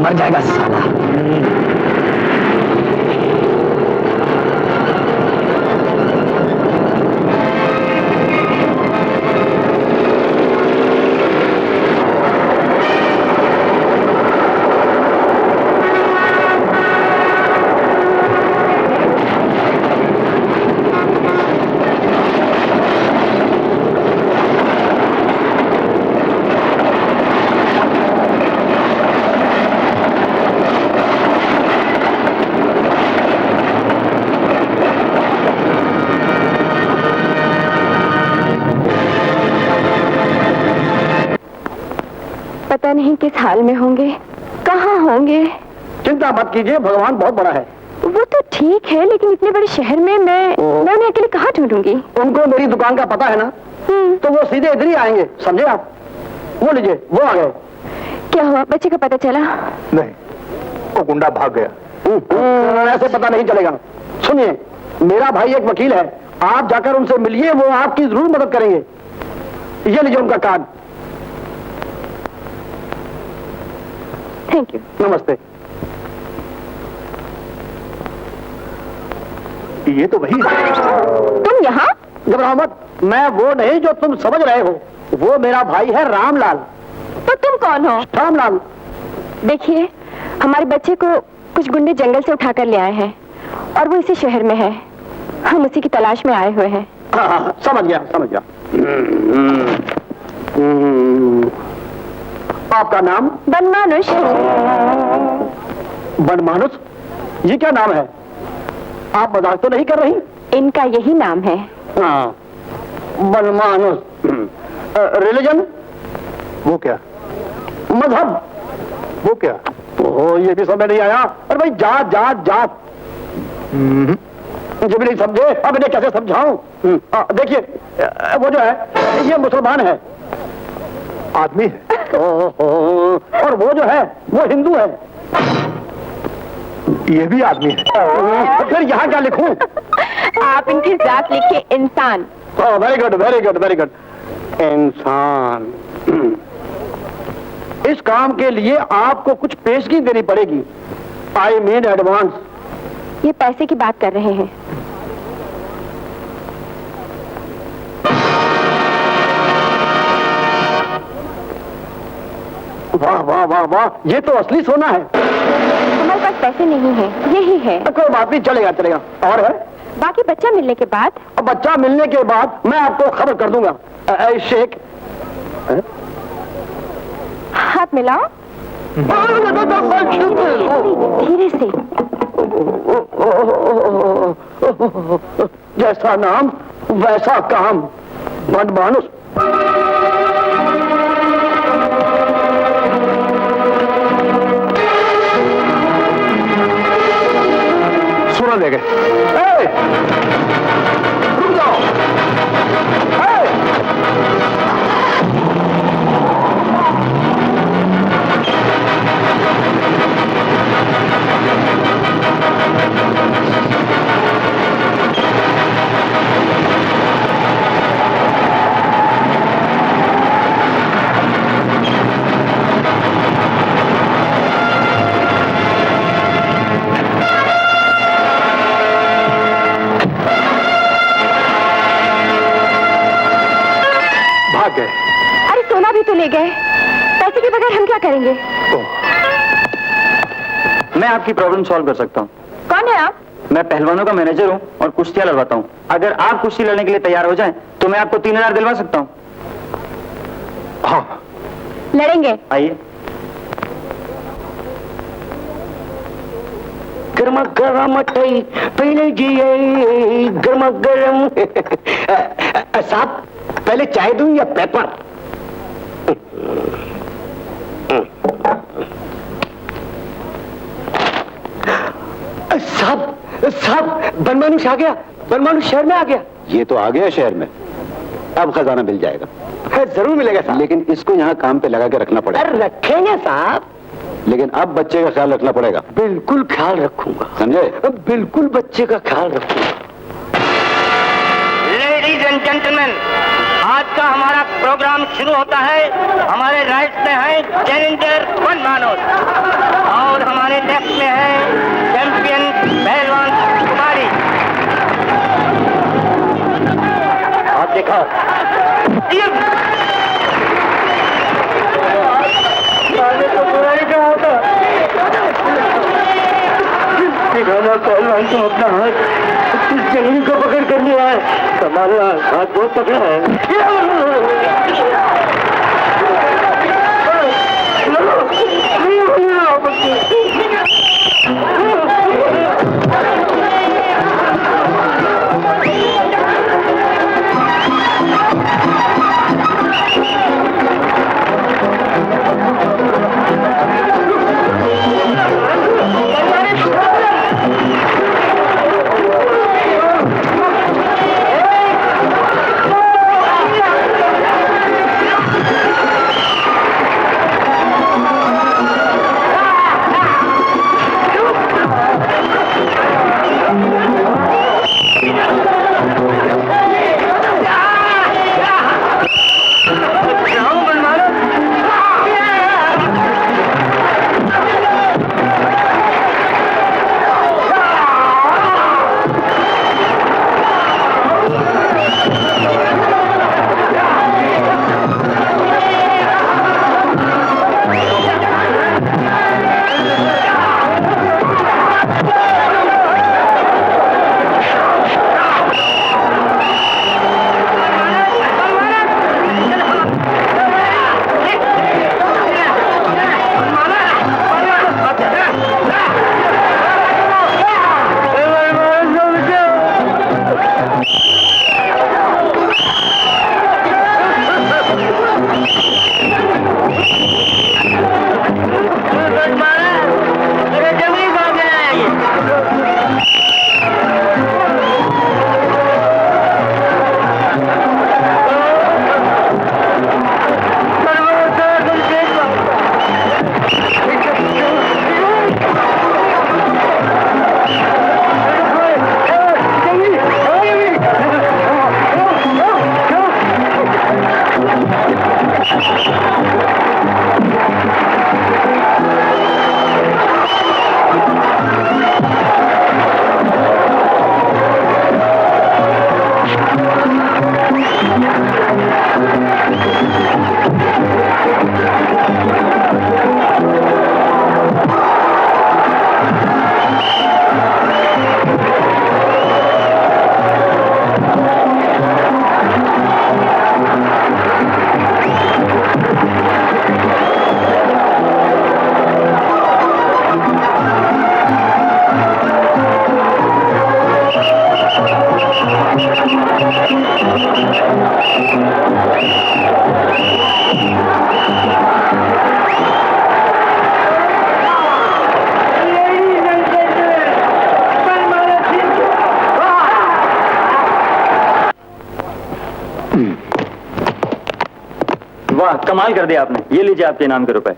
मर जाएगा साला। पता नहीं किस हाल में होंगे, कहाँ होंगे। चिंता मत कीजिए, भगवान बहुत बड़ा है। वो तो ठीक है, लेकिन इतने बड़े शहर में मैं उन्हें अकेले कहाँ ढूंढूंगी? उनको मेरी दुकान का पता है ना, तो वो सीधे इधर ही आएंगे, समझे आप? वो लीजिए, वो आ गए। क्या हुआ, बच्चे का पता चला? नहीं, वो गुंडा भाग गया। ऐसे पता नहीं चलेगा। सुनिए, मेरा भाई एक वकील है, आप जाकर उनसे मिलिए, वो आपकी जरूर मदद करेंगे। ये लीजिए उनका कार्ड। Thank you. नमस्ते। ये तो वही है। तुम यहाँ? घबराओ मत, मैं वो नहीं जो तुम समझ रहे हो। वो मेरा भाई है रामलाल। तो तुम कौन हो? रामलाल। देखिए, हमारे बच्चे को कुछ गुंडे जंगल से उठाकर ले आए हैं और वो इसी शहर में है। हम उसी की तलाश में आए हुए हैं। हाँ, समझ गया, समझ गया। आपका नाम? बनमानुष। बनमानुष? ये क्या नाम है? आप मजाक तो नहीं कर रही? इनका यही नाम है। हाँ, बनमानुष। रिलीजन? वो क्या? मजहब? वो क्या? ओह, ये भी समझ नहीं आया। अरे भाई, जात जात जात। मुझे भी नहीं समझे, अब इन्हें कैसे समझाऊं? देखिए, वो जो है ये मुसलमान है, आदमी है। और वो जो है वो हिंदू है, ये भी आदमी है। फिर यहाँ क्या लिखूं? आप इनकी जात लिखिए इंसान। Very good, very good, very good. इंसान। इस काम के लिए आपको कुछ पेशगी देनी पड़ेगी। I mean advance. ये पैसे की बात कर रहे हैं। वाह वाह वाह वाह, ये तो असली सोना है। हमारे पास पैसे नहीं है, यही है। कोई बात नहीं, चलेगा चलेगा। और है? बाकी बच्चा मिलने के बाद? बच्चा मिलने के बाद मैं आपको खबर कर दूंगा। शेख, हाथ मिलाओ। धीरे से। जैसा नाम वैसा काम। बनमानुष। सुना दे गए। रुक जाओ। अरे सोना भी तो ले गए, पैसे के बगैर हम क्या करेंगे? मैं आपकी प्रॉब्लम सॉल्व कर सकता हूँ। कौन है आप? मैं पहलवानों का मैनेजर हूँ और कुश्तियाँ लड़वाता हूँ। अगर आप कुश्ती लड़ने के लिए तैयार हो जाएं, तो मैं आपको 3000 दिलवा सकता हूँ। हाँ, लड़ेंगे। आइए। गर्मा गर्म मठई पहले जी, गर्मा गर्म। साहब, पहले चाय दूं या पेपर? साहब साहब, बनमानुष आ गया। बनमानुष शहर में आ गया। ये तो आ गया शहर में, अब खजाना मिल जाएगा। जरूर मिलेगा साहब। लेकिन इसको यहाँ काम पे लगा के रखना पड़ेगा। अरे रखेंगे साहब, लेकिन अब बच्चे का ख्याल रखना पड़ेगा। बिल्कुल ख्याल रखूंगा। समझे? बिल्कुल बच्चे का ख्याल रखूंगा। लेडीज एंड जेंटलमैन, आज का हमारा प्रोग्राम शुरू होता है। हमारे राइट में है चैलेंजर वन मानोस और हमारे लेफ्ट में है चैंपियन पहलवान कुमारी। आप देखो तो बुराई क्या होता पहलवान तो अपना हाथ इस जंगली को पकड़ कर लिया है। हमारा हाथ बहुत पकड़ा है। वाह, कमाल कर दिया आपने। ये लीजिए आपके इनाम के रुपए।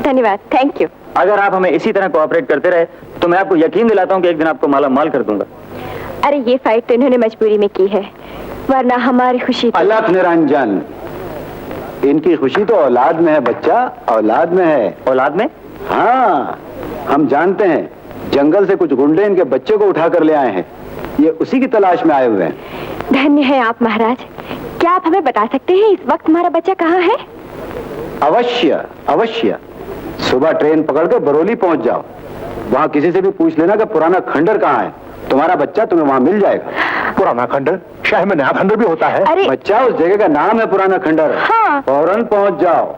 धन्यवाद, थैंक यू। अगर आप हमें इसी तरह कोऑपरेट करते रहे तो मैं आपको यकीन दिलाता हूँ कि एक दिन आपको माला माल कर दूंगा। अरे ये फाइट तो इन्होंने मजबूरी में की है, वरना हमारी खुशी तो... अलख निरंजन, इनकी खुशी तो औलाद में है बच्चा, औलाद में है। औलाद में? हाँ, हम जानते हैं जंगल से कुछ गुंडे इनके बच्चे को उठा कर ले आए हैं। ये उसी की तलाश में आए हुए हैं। धन्य है आप महाराज। क्या आप हमें बता सकते हैं इस वक्त हमारा बच्चा कहाँ है? अवश्य अवश्य, सुबह ट्रेन पकड़ के बरौली पहुंच जाओ। वहाँ किसी से भी पूछ लेना कि पुराना खंडर कहाँ है। तुम्हारा बच्चा तुम्हें वहाँ मिल जाएगा। पुराना खंडर? शहर में नया खंडर भी होता है? अरे बच्चा, उस जगह का नाम है पुराना खंडर। हाँ। फौरन पहुंच जाओ।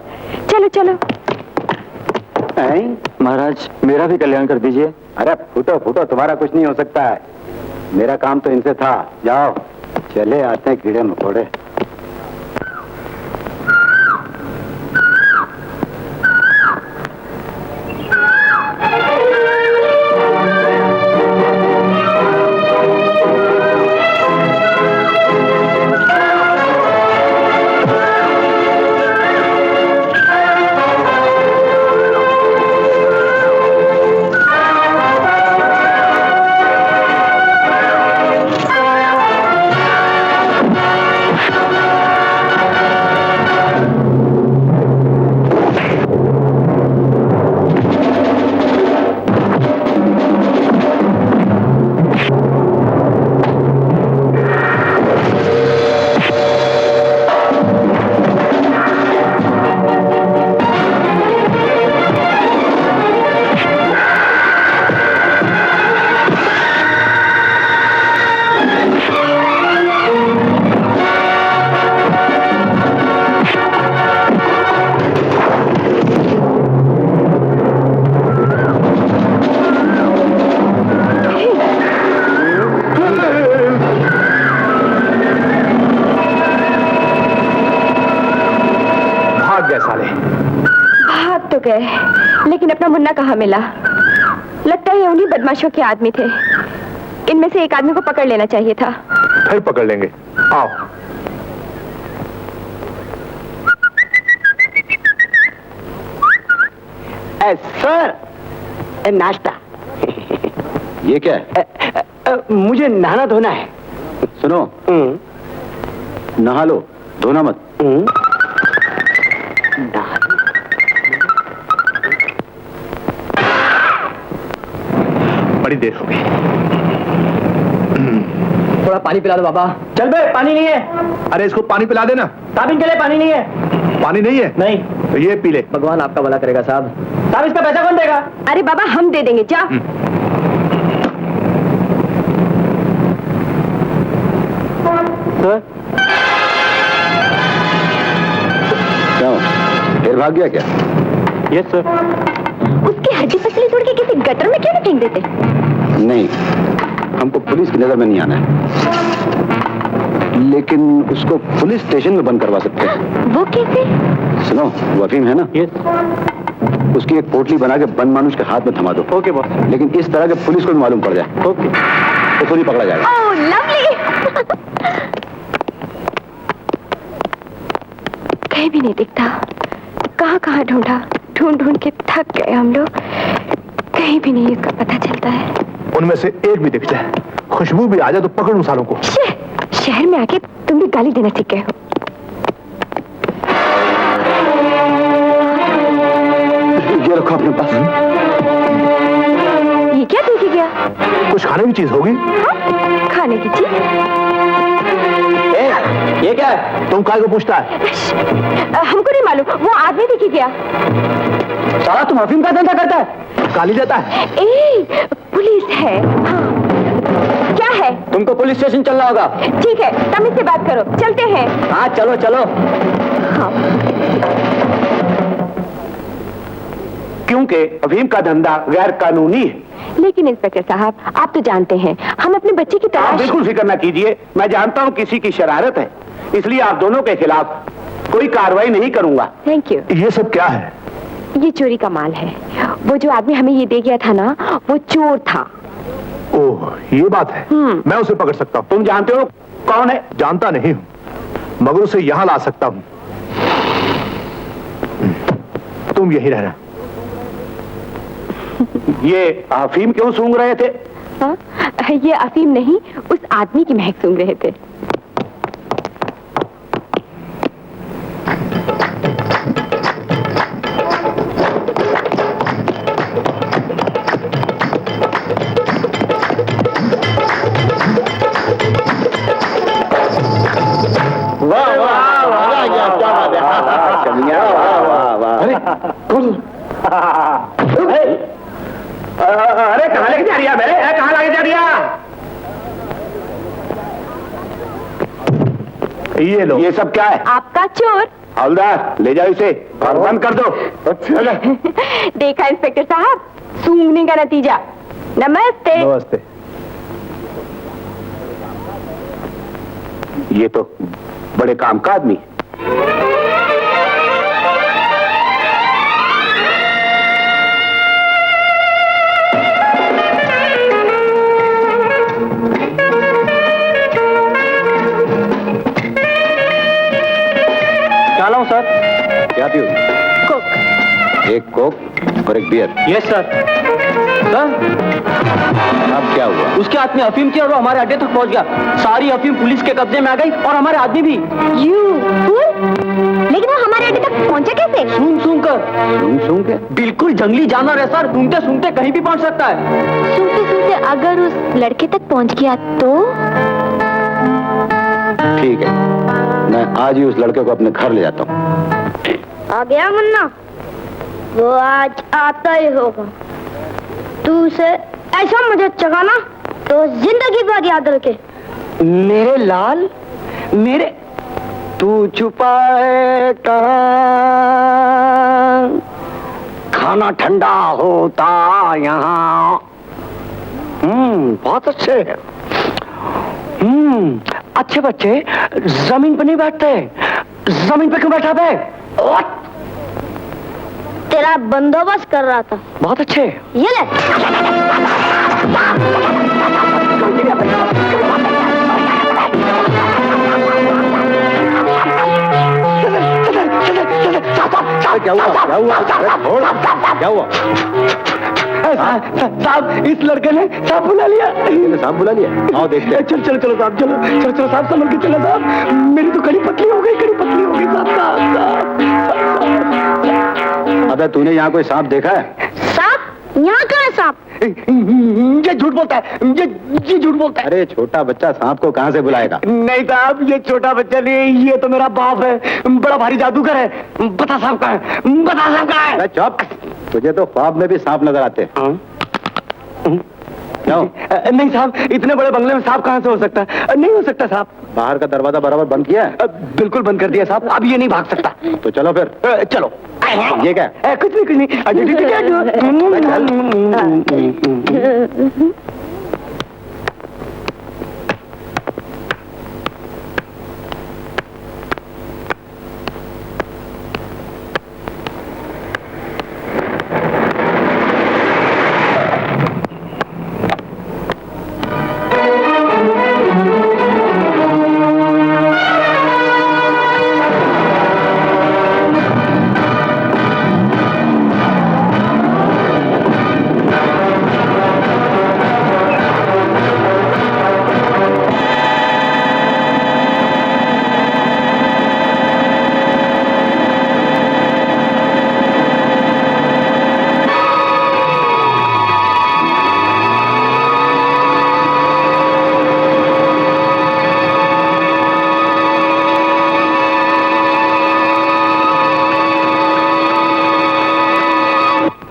चलो चलो। महाराज, मेरा भी कल्याण कर दीजिए। अरे फूटो फूटो, तुम्हारा कुछ नहीं हो सकता है। मेरा काम तो इनसे था। जाओ, चले आते हैं कीड़े मकोड़े। मुन्ना कहाँ मिला? लगता है उन्हीं बदमाशों के आदमी थे। इनमें से एक आदमी को पकड़ लेना चाहिए था। फिर पकड़ लेंगे, आओ। सर, नाश्ता। ये क्या है? मुझे नहाना धोना है। सुनो, नहा लो, धोना मत। बड़ी देर हो गई। थोड़ा पानी पिला दो बाबा। चल बे, पानी नहीं है। अरे इसको पानी पिला देना। साबिन के लिए पानी नहीं है। पानी नहीं है? नहीं। तो ये पी ले। भगवान आपका भला करेगा साहब। साहब इसका पैसा कौन देगा? अरे बाबा हम दे देंगे, जा। सर, क्यों, फिर भाग गया क्या? Yes sir. उसकी हड्डी पसली तोड़ के किसी गटर में क्यों नहीं फेंक देते? नहीं, हमको पुलिस की नजर में नहीं आना है, लेकिन उसको पुलिस स्टेशन में बंद करवा सकते हैं। वो कैसे? सुनो, वो अफीम है ना? यस। उसकी एक पोटली बना के बंद मानुष के हाथ में थमा दो। Okay boss. लेकिन इस तरह के पुलिस को भी मालूम पड़ जाए ओके। तो खुद ही पकड़ा जाएगा। ओह लवली। कहीं भी नहीं दिखता। कहाँ कहाँ ढूंढा, ढूंढ ढूंढ के थक गए हम लोग। कहीं भी नहीं इसका पता चलता है। उनमें से एक भी दिख जाए, खुशबू भी आ जाए तो पकड़ूं सालों को। शहर में आके तुम भी गाली देना सीख गए हो। ये रखो अपने पास। ये क्या देखी गया? कुछ खाने की चीज होगी। हाँ? खाने की चीज? ये क्या है? तुम काय को पूछता है? हमको नहीं मालूम, वो आदमी देखी गया। साला तुम अफीम का धंधा करता है? गाली देता है। ए, पुलिस है। हाँ। क्या है? तुमको पुलिस स्टेशन चलना होगा। ठीक है, तमीज से बात करो, चलते हैं। हाँ चलो चलो। हाँ। क्योंकि अफीम का धंधा गैर कानूनी है। लेकिन इंस्पेक्टर साहब, आप तो जानते हैं हम अपने बच्चे की आप तलाश। बिल्कुल फिक्र न कीजिए, मैं जानता हूँ किसी की शरारत है, इसलिए आप दोनों के खिलाफ कोई कार्रवाई नहीं करूंगा। Thank you. ये सब क्या है? ये चोरी का माल है। वो जो आदमी हमें ये दे गया था ना, वो चोर था। ओह, ये बात है। मैं उसे पकड़ सकता हूँ। तुम जानते हो कौन है? जानता नहीं हूँ, मगर उसे यहाँ ला सकता हूँ। तुम यही रहना। ये अफीम क्यों सूंघ रहे थे? हाँ? ये अफीम नहीं, उस आदमी की महक सूंघ रहे थे। वाह वाह वाह, क्या बात है। वाह वाह। अरे कहाँ लेके जा रही है मेरे? कहाँ लेके जा रही है? ये लो। ये सब क्या है? आपका चोर। हवलदार, ले जाओ इसे और बंद कर दो। अच्छा। देखा इंस्पेक्टर साहब, सूंघने का नतीजा। नमस्ते। नमस्ते। ये तो बड़े काम का आदमी है। क्या लाऊं सर? क्या पियोगे? कोक। एक कोक और एक बियर। Yes sir. सर, अब क्या हुआ? उसके हाथ में अफीम थी और वो हमारे अड्डे तक पहुंच गया। सारी अफीम पुलिस के कब्जे में आ गई और हमारे आदमी भी। You fool! लेकिन वो हमारे अड्डे तक पहुंचा कैसे? सूंघ सूंघ कर। सूंघ के? बिल्कुल जंगली जानवर है सर, सूंघते सूंघते कहीं भी पहुंच सकता है। सूंघते सूंघते अगर उस लड़के तक पहुंच गया तो? ठीक है, मैं आज ही उस लड़के को अपने घर ले जाता हूँ। आ गया मुन्ना, वो आज आता ही होगा। तू उसे ऐसा मुझे चगाना तो जिंदगी भर याद रखे। मेरे लाल, मेरे तू छुपाए कहाँ, खाना ठंडा होता यहाँ। बहुत अच्छे। अच्छे बच्चे जमीन पर नहीं बैठते। जमीन पे क्यों बैठा बे? तेरा बंदोबस्त कर रहा था। बहुत अच्छे। ये ले। क्या हुआ? क्या हुआ? क्या हुआ? साहब, इस लड़के ने सांप बुला लिया। सांप बुला लिया? आओ देखते हैं। चलो चलो साहब, चलो साहब, संभल के चलो साहब। मेरी तो कड़ी पतली हो गई साहब। अबे तूने यहाँ कोई सांप देखा है? सांप? यहाँ कहाँ है सांप? ये झूठ बोलता है, ये झूठ बोलता है। अरे छोटा बच्चा सांप को कहाँ से बुलाएगा? नहीं साहब, ये छोटा बच्चा नहीं, ये तो मेरा बाप है, बड़ा भारी जादूगर है। बता साहब कहाँ है, बता साहब कहाँ है। चुप, तुझे तो ख्वाब में भी सांप नजर आते हैं। क्यों? नहीं साहब, इतने बड़े बंगले में सांप कहाँ से हो सकता है? नहीं हो सकता साहब। बाहर का दरवाजा बराबर बंद किया है? बिल्कुल बंद कर दिया साहब, अब ये नहीं भाग सकता। तो चलो फिर। चलो। ये क्या? कुछ नहीं।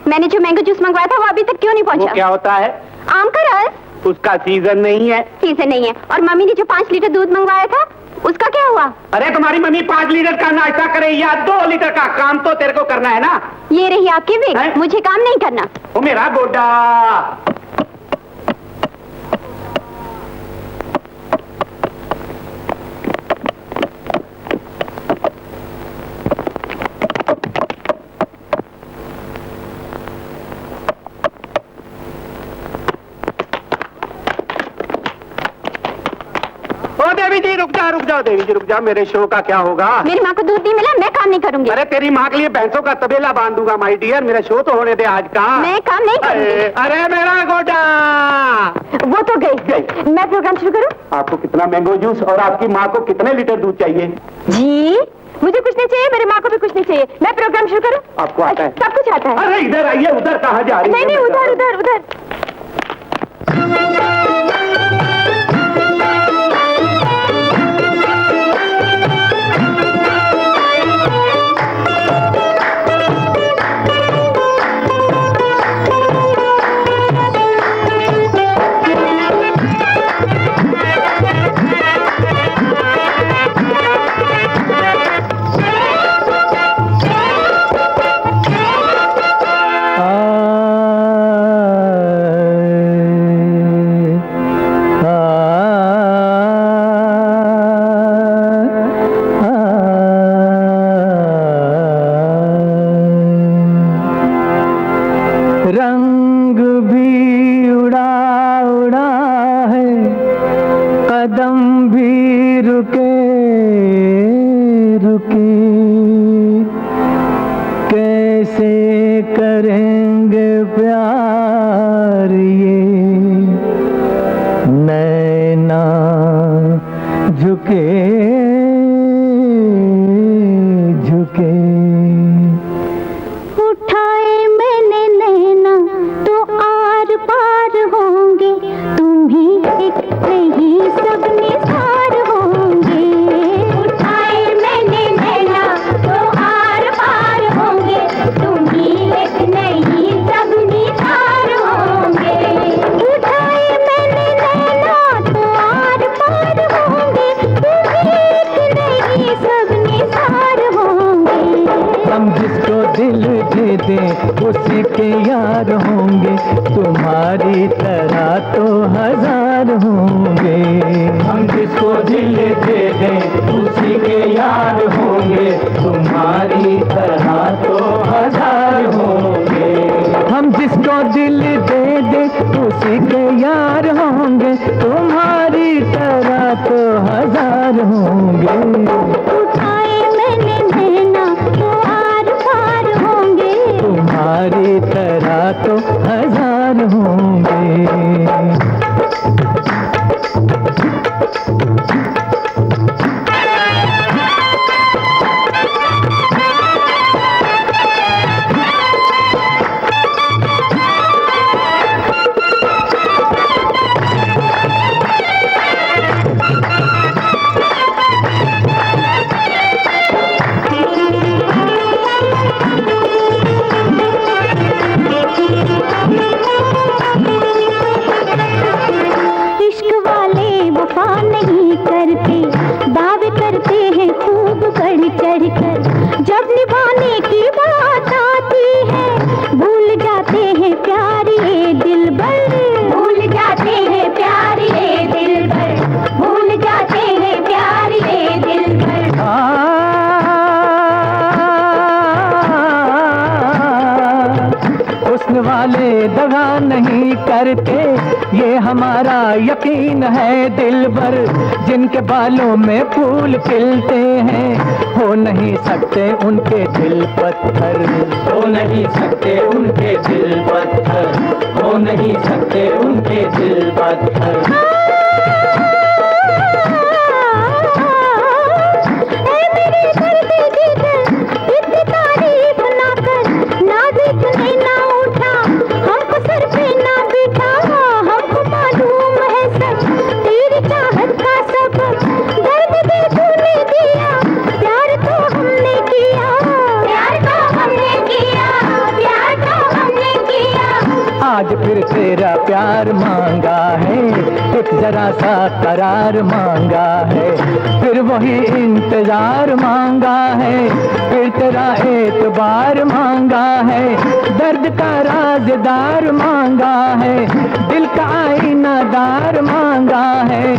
मैंने जो मैंगो जूस मंगवाया था वो अभी तक क्यों नहीं वो पहुंचा? क्या होता है? आम का रस। उसका सीजन नहीं है। सीजन नहीं है। और मम्मी ने जो 5 लीटर दूध मंगवाया था उसका क्या हुआ? अरे तुम्हारी मम्मी 5 लीटर का नाश्ता करे या 2 लीटर का, काम तो तेरे को करना है ना। ये रही आपकी हैं? विग, मुझे काम नहीं करना। वो मेरा गोडा। देवी जी रुक जाओ देवी जी रुक जाओ, मेरे शो का क्या होगा? मेरी माँ को दूध नहीं मिला, मैं काम नहीं करूंगी। अरे तेरी माँ के लिए भैंसों का तबेला बांध दूंगा माय डियर, मेरा शो तो होने दे आज का। मैं काम नहीं करूंगी। अरे मेरा गोटा। वो तो गई। मैं प्रोग्राम शुरू करूं? आपको कितना मैंगो जूस और आपकी माँ को कितने लीटर दूध चाहिए? जी मुझे कुछ नहीं चाहिए, मेरी माँ को भी कुछ नहीं चाहिए। मैं प्रोग्राम शुरू करूं? आपको आता है? सब कुछ आता है। अरे इधर आइए, उधर कहाँ जा रही है? नहीं उधर उधर उधर। रंग भी उड़ा उड़ा है, कदम भी रुके रुके, कैसे करेंगे प्यार ये नैना झुके झुके। उठाए मैंने नैना तो आर पार होंगे, तुम ही एक नहीं सब निसार होंगे। उठाए मैंने नैना तो आर पार होंगे, तुम ही एक नहीं सब निसार होंगे। उठाए मैंने नैना तो आर पार होंगे, तुम ही एक नहीं सब निसार होंगे। हम जिसको दिल दे दें उसी के यार होंगे, तुम्हारी तरह तो हजार यार होंगे। हम जिसको दिल दे दें उसी के यार होंगे, तुम्हारी तरह तो हजार होंगे। हम जिसको दिल दे दें उसी के यार होंगे, तुम्हारी तरह तो हजार होंगे। उठाए मैंने नैना तो आर पार होंगे, तुम्हारी तरह तो हजार होंगे। इश्क वाले वफा नहीं करते, दावे करते हैं खूब बढ़ चढ़ कर, जब निभाने की बात आती है भूल जाते हैं प्यार ये दिलबर, भूल जाते हैं प्यार ये दिलबर, भूल जाते हैं प्यार ये दिलबर। हुस्न वाले दगा नहीं करते, ये हमारा यकीन है दिलबर। जिनके बालों में फूल खिलते हैं हो नहीं सकते उनके दिल पत्थर, हो नहीं सकते उनके दिल पत्थर, हो नहीं सकते उनके दिल पत्थर। आज फिर तेरा प्यार मांगा है, एक जरा सा करार मांगा है, फिर वही इंतजार मांगा है, फिर तेरा एतबार मांगा है, दर्द का राज़दार मांगा है, दिल का आईनादार मांगा है।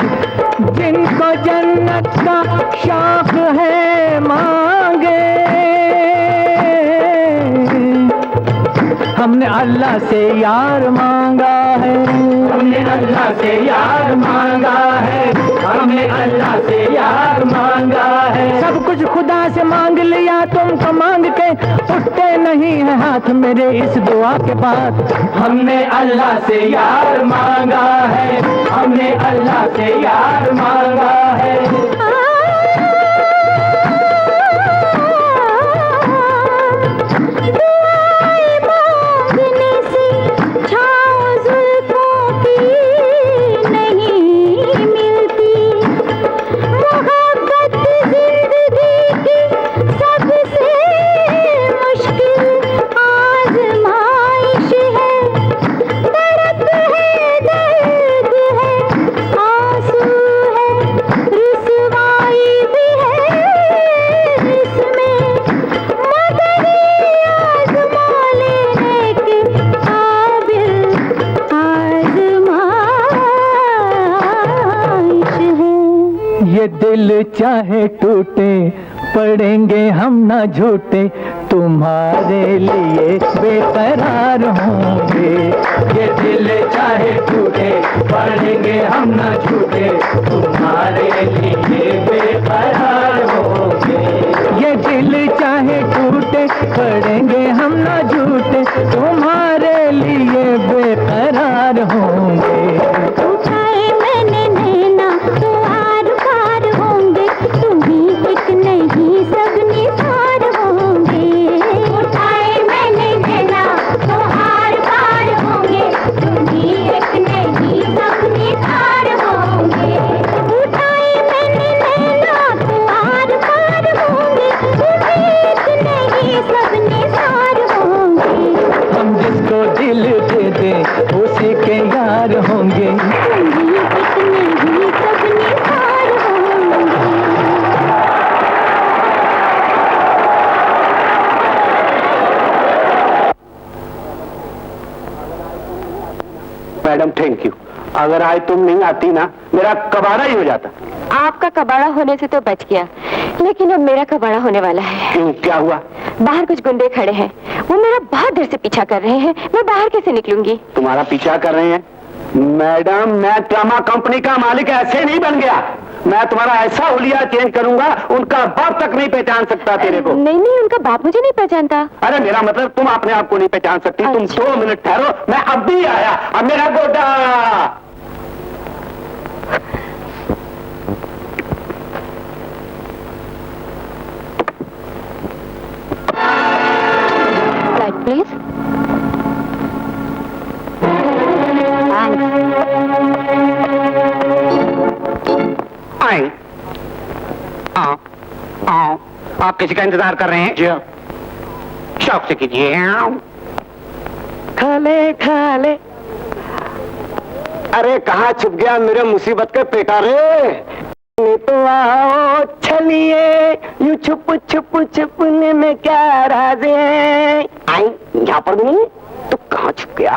जिनको जन्नत का शौक है मांगे, हमने अल्लाह से यार मांगा है, हमने अल्लाह से यार मांगा है, हमने अल्लाह से यार मांगा है। सब कुछ खुदा से मांग लिया तुमको मांग के उठते नहीं है हाथ मेरे इस दुआ के बाद। हमने अल्लाह से यार मांगा है, हमने अल्लाह से यार मांगा है। ये दिल चाहे टूटे पड़ेंगे हम ना झूठे, तुम्हारे लिए बेकरार होंगे। ये दिल चाहे टूटे पड़ेंगे हम ना झूठे, तुम्हारे लिए बेकरार होंगे। ये दिल चाहे टूटे पड़ेंगे हम ना झूठे, तुम्हारे लिए बेकरार होंगे। उठाए मैंने नैना तो आर पार होंगे, तुम्ही एक नहीं सब निसार होंगे। उठाए मैंने नैना तो आर पार होंगे, तुम्ही एक नहीं सब निसार होंगे। उठाए मैंने नैना तो आर पार होंगे, तुम्ही एक नहीं सब निसार होंगे। हम जिसको दिल दे दें उसी के यार होंगे, तुम्ही एक नहीं सब निसार होंगे। Madam thank you. अगर आज तुम नहीं आती ना, मेरा कबाड़ा ही हो जाता। आपका कबाड़ा होने से तो बच गया, लेकिन अब मेरा कबाड़ा होने वाला है। क्यों, क्या हुआ? बाहर कुछ गुंडे खड़े हैं, वो मेरा बहुत देर से पीछा कर रहे हैं। मैं बाहर कैसे निकलूंगी? तुम्हारा पीछा कर रहे हैं? मैडम, मैं ट्रामा कंपनी का मालिक ऐसे नहीं बन गया। मैं तुम्हारा ऐसा हुलिया चेंज करूंगा, उनका बाप तक नहीं पहचान सकता तेरे को। नहीं नहीं, उनका बाप मुझे नहीं पहचानता। अरे मेरा मतलब तुम अपने आप को नहीं पहचान सकती। तुम 2 मिनट ठहरो, मैं अब भी आया। अब मेरा गोटा लाइट प्लीज। आप किसी का इंतजार कर रहे हैं? जी शौक से कीजिए। खाले खाले। अरे कहाँ छुप गया मेरे मुसीबत के पेटा रे? तो आओ चलिए, यूं छुप छुप छुपने में क्या राज है? आई यहाँ पर नहीं तो कहाँ छुप गया?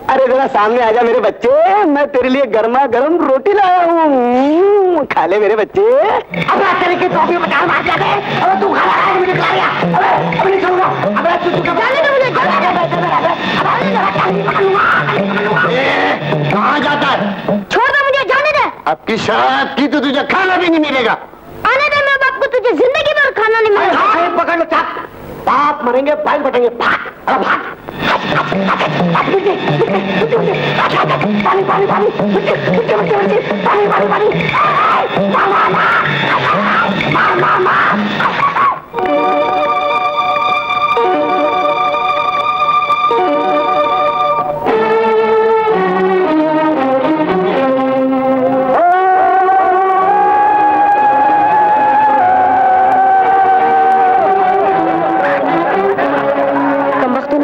अरे जरा सामने आजा मेरे बच्चे, मैं तेरे लिए गर्मा गर्म रोटी लाया हूँ, खा ले मेरे बच्चे। अब तेरे के टॉफी में डाल मार जाते, अब तू खा रहा है मुझे खा लिया। अब नहीं छोड़ूंगा, अब तू जाने दे मुझे, कहाँ जाता है? छोड़ दो मुझे, जाने दे। अब की शराब की तो तुझे खाना भी नहीं मिलेगा। आने दे मेरे बाप को, तुझे जिंदगी भर खाना नहीं मिलेगा। पकड़ लो चाप, बाप मरेंगे बाल बटेंगे। भाग, अरे भाग। पानी पानी पानी, पानी पानी पानी।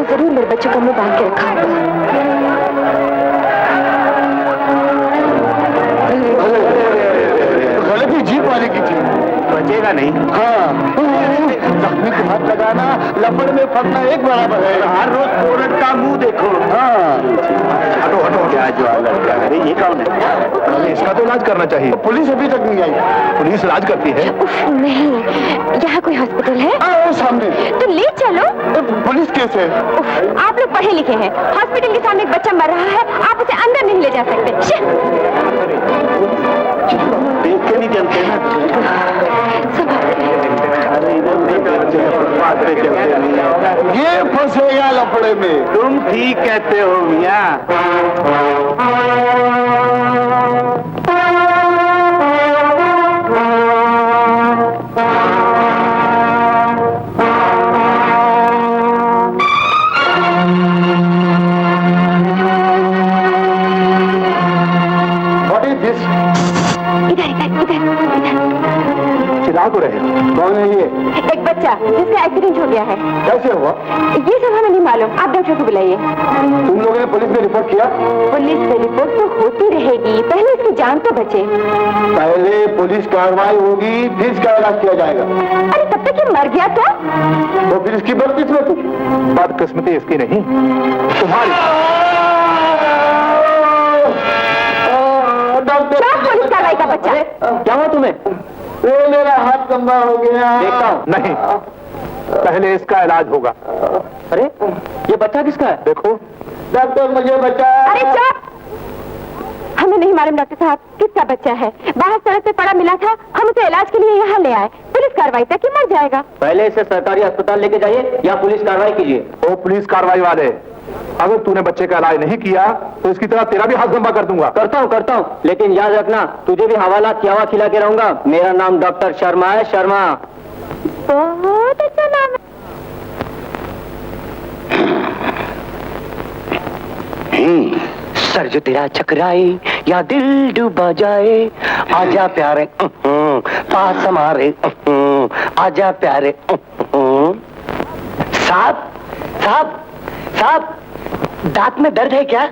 जरूर मेरे बच्चों का मुंह बांध के रखा होगा। गलती जीप वाले की थी, बचेगा नहीं। हाँ, जख्मी को हाथ लगाना, लपड़ में फंसना एक बराबर है। हर रोज कोरट का मुंह देखो। हाँ, हटो हटो। क्या जो लड़का है? ये कौन है? इसका तो इलाज करना चाहिए। तो पुलिस अभी तक नहीं आई। पुलिस इलाज करती है? नहीं, यहाँ कोई हॉस्पिटल है? वो सामने। तो ले चलो। पुलिस केस है। आप लोग पढ़े लिखे हैं, हॉस्पिटल के सामने एक बच्चा मर रहा है, आप उसे अंदर नहीं ले जा सकते। देख के नहीं चलते ना। अरे ये फंसेगा लफड़े में। तुम ठीक कहते हो मियां। चिल्ला तो रहे। कौन है ये? एक बच्चा जिसका एक्सीडेंट हो गया है। कैसे हुआ? ये सब हमें नहीं मालूम, आप डॉक्टर को बुलाइए। तुम लोगों ने पुलिस में रिपोर्ट किया? पुलिस में रिपोर्ट तो होती रहेगी, पहले इसकी जान तो बचे। पहले पुलिस कार्रवाई होगी, फिर इसका इलाज किया जाएगा। अरे तब तक ये मर गया तो फिर इसकी बदकिस्मती। बदकिस्मती इसकी नहीं, तुम्हारी। क्या पुलिस कार्रवाई का बच्चा? क्या हुआ तुम्हें? वो मेरा हाथ लंबा हो गया। देखता हूँ। नहीं, पहले इसका इलाज होगा। अरे ये बच्चा किसका है? देखो। डॉक्टर मुझे बचा। अरे चुप! हमें नहीं मालूम डॉक्टर साहब किसका बच्चा है। बाहर सड़क पे पड़ा मिला था, हम उसे इलाज के लिए यहाँ ले आए। पुलिस कार्रवाई तक ही मर जाएगा। पहले इसे सरकारी अस्पताल लेके जाइए या पुलिस कार्रवाई कीजिए। ओ पुलिस कार्रवाई वाले, अगर तूने बच्चे का इलाज नहीं किया तो इसकी तरह तेरा भी हाथ लंबा कर दूंगा। करता हूँ, लेकिन याद रखना तुझे भी हवाला क्या खिला के रहूंगा। मेरा नाम डॉक्टर शर्मा है, शर्मा। बहुत अच्छा नाम है। सर जो तेरा चकराए या दिल डूबा जाए, आजा प्यारे पास हमारे, आजा प्यारे। साहब साहब साहब, दांत में दर्द है क्या?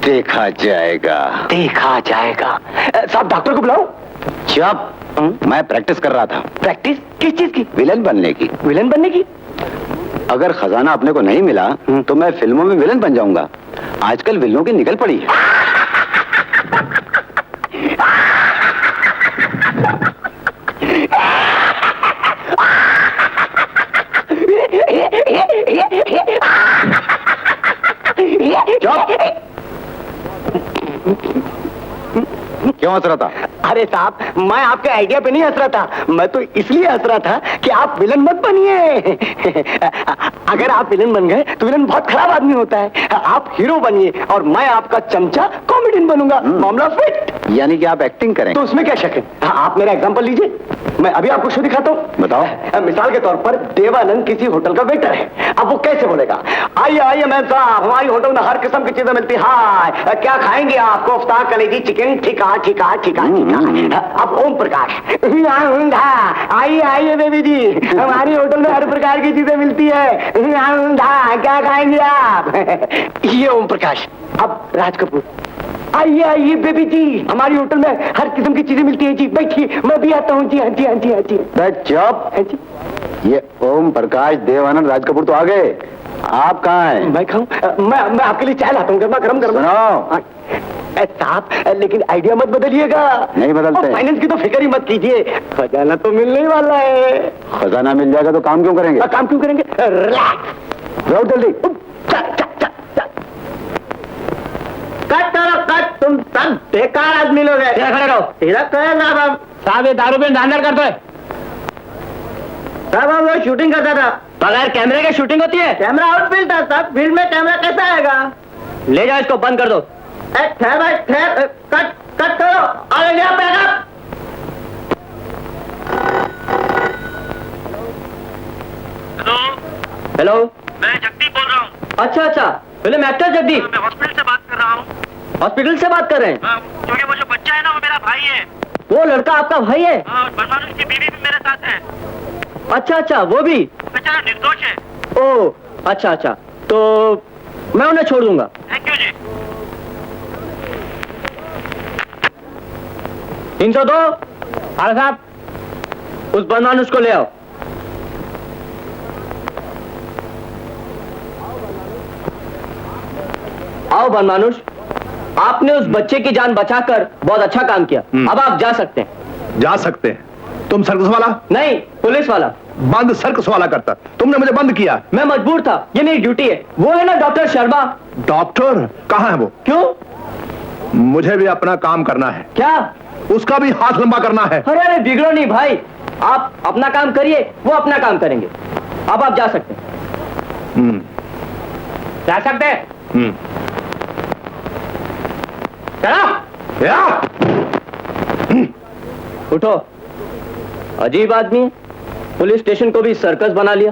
देखा जाएगा। देखा जाएगा। साहब डॉक्टर को बुलाओ। चुप, मैं प्रैक्टिस कर रहा था। प्रैक्टिस किस चीज की? विलन बनने की। विलन बनने की? अगर खजाना अपने को नहीं मिला तो मैं फिल्मों में विलन बन जाऊंगा। आजकल विलनों की निकल पड़ी है। क्यों हंस रहा था? अरे साहब, मैं आपके आइडिया पे नहीं हंस रहा था, मैं तो इसलिए हंस रहा था कि आप विलन मत बनिए। अगर आप विलन बन गए तो विलन बहुत खराब आदमी होता है। आप हीरो बनिए और मैं आपका चमचा कॉमेडियन बनूंगा। मामला फिट। यानी कि आप एक्टिंग करें? तो उसमें क्या शक है? आप मेरा एग्जांपल लीजिए, मैं अभी आपको शो दिखाता हूँ। बताओ। मिसाल के तौर पर देवानंद किसी होटल का वेटर है। अब वो कैसे बोलेगा? आइए आइए मैम साहब, हमारी होटल में हर किस्म की चीजें मिलती है। हाय, क्या खाएंगे आप? कोफ्ता, कलेजी, चिकन। ठीका ठीका ठीका ठीका। अब ओम प्रकाश, आइए आइए बेबी जी, हमारी होटल में हर प्रकार की चीजें मिलती है। क्या खाएंगे आप? ये ओम प्रकाश। अब राज कपूर, आइए आइए बेबी जी, हमारी होटल में हर किस्म की चीजें मिलती है जी, बैठिए, मैं भी आता हूँ जी। हाँ जी हाँ जी हाँ जी। बैठ चुप। हाँ जी। ये ओम प्रकाश, देवानंद, राज कपूर तो आ गए, आप कहाँ हैं? मैं खाऊं? मैं आपके लिए चाय लाता हूँ, गर्मा गर्म गर्म। सुनो साहब, लेकिन आइडिया मत बदलिएगा। नहीं बदलते। फाइनेंस की तो फिक्र ही मत कीजिए, खजाना तो मिलने ही वाला है। खजाना मिल जाएगा तो काम क्यों करेंगे? काम क्यों करेंगे? जाओ जल्दी। कट करो कट, तुम सब बेकार आदमी लोग हैं। खड़े रहो। सीधा कहे ना साहब, ये दारू में डांडर करते हैं साहब। वो शूटिंग करता था। बगैर कैमरे के शूटिंग होती है? कैमरा आउटफील्ड था साहब, फील्ड में कैमरा कैसा आएगा? ले जाओ इसको, बंद कर दो। ठहर भाई ठहर, कट कट करो। All India backup. हेलो, मैं जगदीप बोल रहा हूँ। अच्छा अच्छा, फिल्म एक्टर जगदीप। मैं हॉस्पिटल से बात कर रहा हूँ। हॉस्पिटल से बात कर रहे हैं? क्योंकि वो जो बच्चा है ना, वो मेरा भाई है। वो लड़का आपका भाई है? और बरमानुष की बीवी भी मेरे साथ है। अच्छा अच्छा, वो भी बेचारा निर्दोष है। ओह अच्छा अच्छा, तो मैं उन्हें छोड़ दूंगा। थैंक यू जी। 302 आला साहब, उस बदमानुष को ले आओ। आओ बदमानुष, आपने उस बच्चे की जान बचाकर बहुत अच्छा काम किया। अब आप जा सकते हैं। जा सकते हैं? तुम सर्कस वाला? नहीं, पुलिस वाला। बंद सर्कस वाला करता, तुमने मुझे बंद किया। मैं मजबूर था, ये मेरी ड्यूटी है। वो है ना डॉक्टर शर्मा। डॉक्टर कहाँ है वो? क्यों? मुझे भी अपना काम करना है। क्या? उसका भी हाथ लंबा करना है। अरे अरे बिगड़ो नहीं भाई, आप अपना काम करिए, वो अपना काम करेंगे। अब आप जा सकते हैं। जा सकते हैं। चलो उठो। अजीब आदमी है, पुलिस स्टेशन को भी सर्कस बना लिया।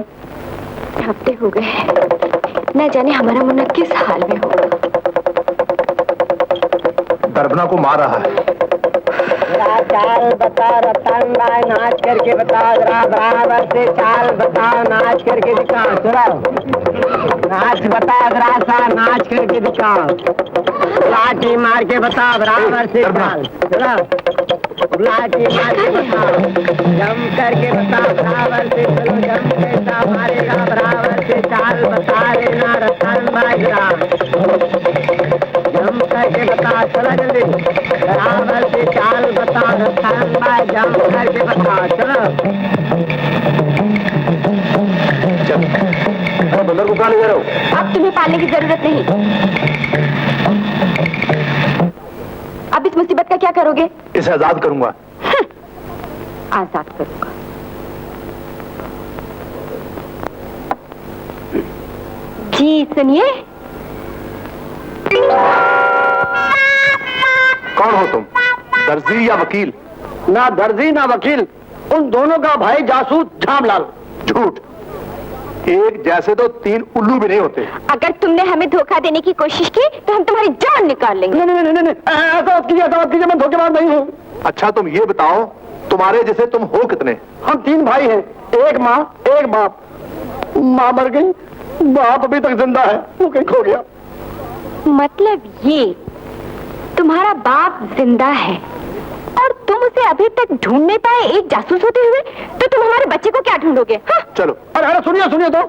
हफ्ते हो गए, न जाने हमारा मुन्ना किस हाल में होगा। दरबना को मार रहा है। चाल बता रतन भाई, नाच करके बता जरा बराबर से। चाल बता, नाच करके दिखा। चलो नाच बता जरा सा, नाच करके दिखा। लाठी मार के बता बराबर से। चाल चलो, लाठी मार के बता, जम करके बता बराबर से। चलो जम कैसा मारेगा बराबर से। चाल बता लेना रतन भाई जरा, जम करके बता। चलो जल्दी बराबर से। चाल बता रतन भाई, जम करके बता। चलो बंदर को कहाँ ले जा रहे हो? अब तुम्हें पालने की जरूरत नहीं। अब इस मुसीबत का क्या करोगे? इसे आजाद करूंगा। आजाद करूंगा। जी सुनिए। कौन हो तुम? दर्जी या वकील? ना दर्जी ना वकील, उन दोनों का भाई जासूस झामलाल। झूठ। एक जैसे तो 3 उल्लू भी नहीं होते। अगर तुमने हमें धोखा देने की कोशिश की तो हम तुम्हारी जान निकाल लेंगे। नहीं नहीं नहीं नहीं, ऐसा मत कीजिए, ऐसा मत कीजिए, मैं धोखेबाज नहीं हूँ। अच्छा तुम ये बताओ, तुम्हारे जैसे तुम हो कितने? हम 3 भाई हैं, एक माँ एक बाप। माँ मर गई, बाप अभी तक जिंदा है, वो कहीं खो गया। मतलब ये तुम्हारा बाप जिंदा है और तुम उसे अभी तक ढूंढ नहीं पाए एक जासूस होते हुए, तो तुम हमारे बच्चे को क्या ढूंढोगे? हाँ? चलो। अरे अरे सुनिए सुनिए तो,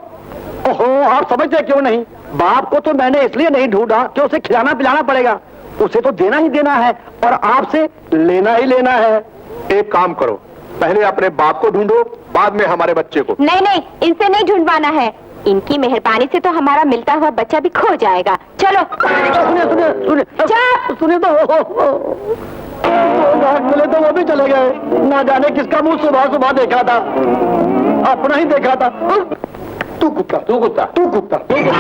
ओहो, आप समझते क्यों नहीं? बाप को तो मैंने इसलिए नहीं ढूंढा कि उसे खिलाना पिलाना पड़ेगा, उसे तो देना ही देना है और आपसे लेना ही लेना है। एक काम करो, पहले अपने बाप को ढूंढो, बाद में हमारे बच्चे को। नहीं नहीं, इनसे नहीं ढूंढवाना है। इनकी मेहरबानी से तो हमारा मिलता हुआ बच्चा भी खो जाएगा। चलो। सुनिए सुनिए सुनिए सुनिए तो मिले तो वो भी चले गए। ना जाने किसका मुंह सुबह सुबह देखा था, अपना ही देखा था। तू कुत्ता, तू कुत्ता, तू कुत्ता, तू कुत्ता,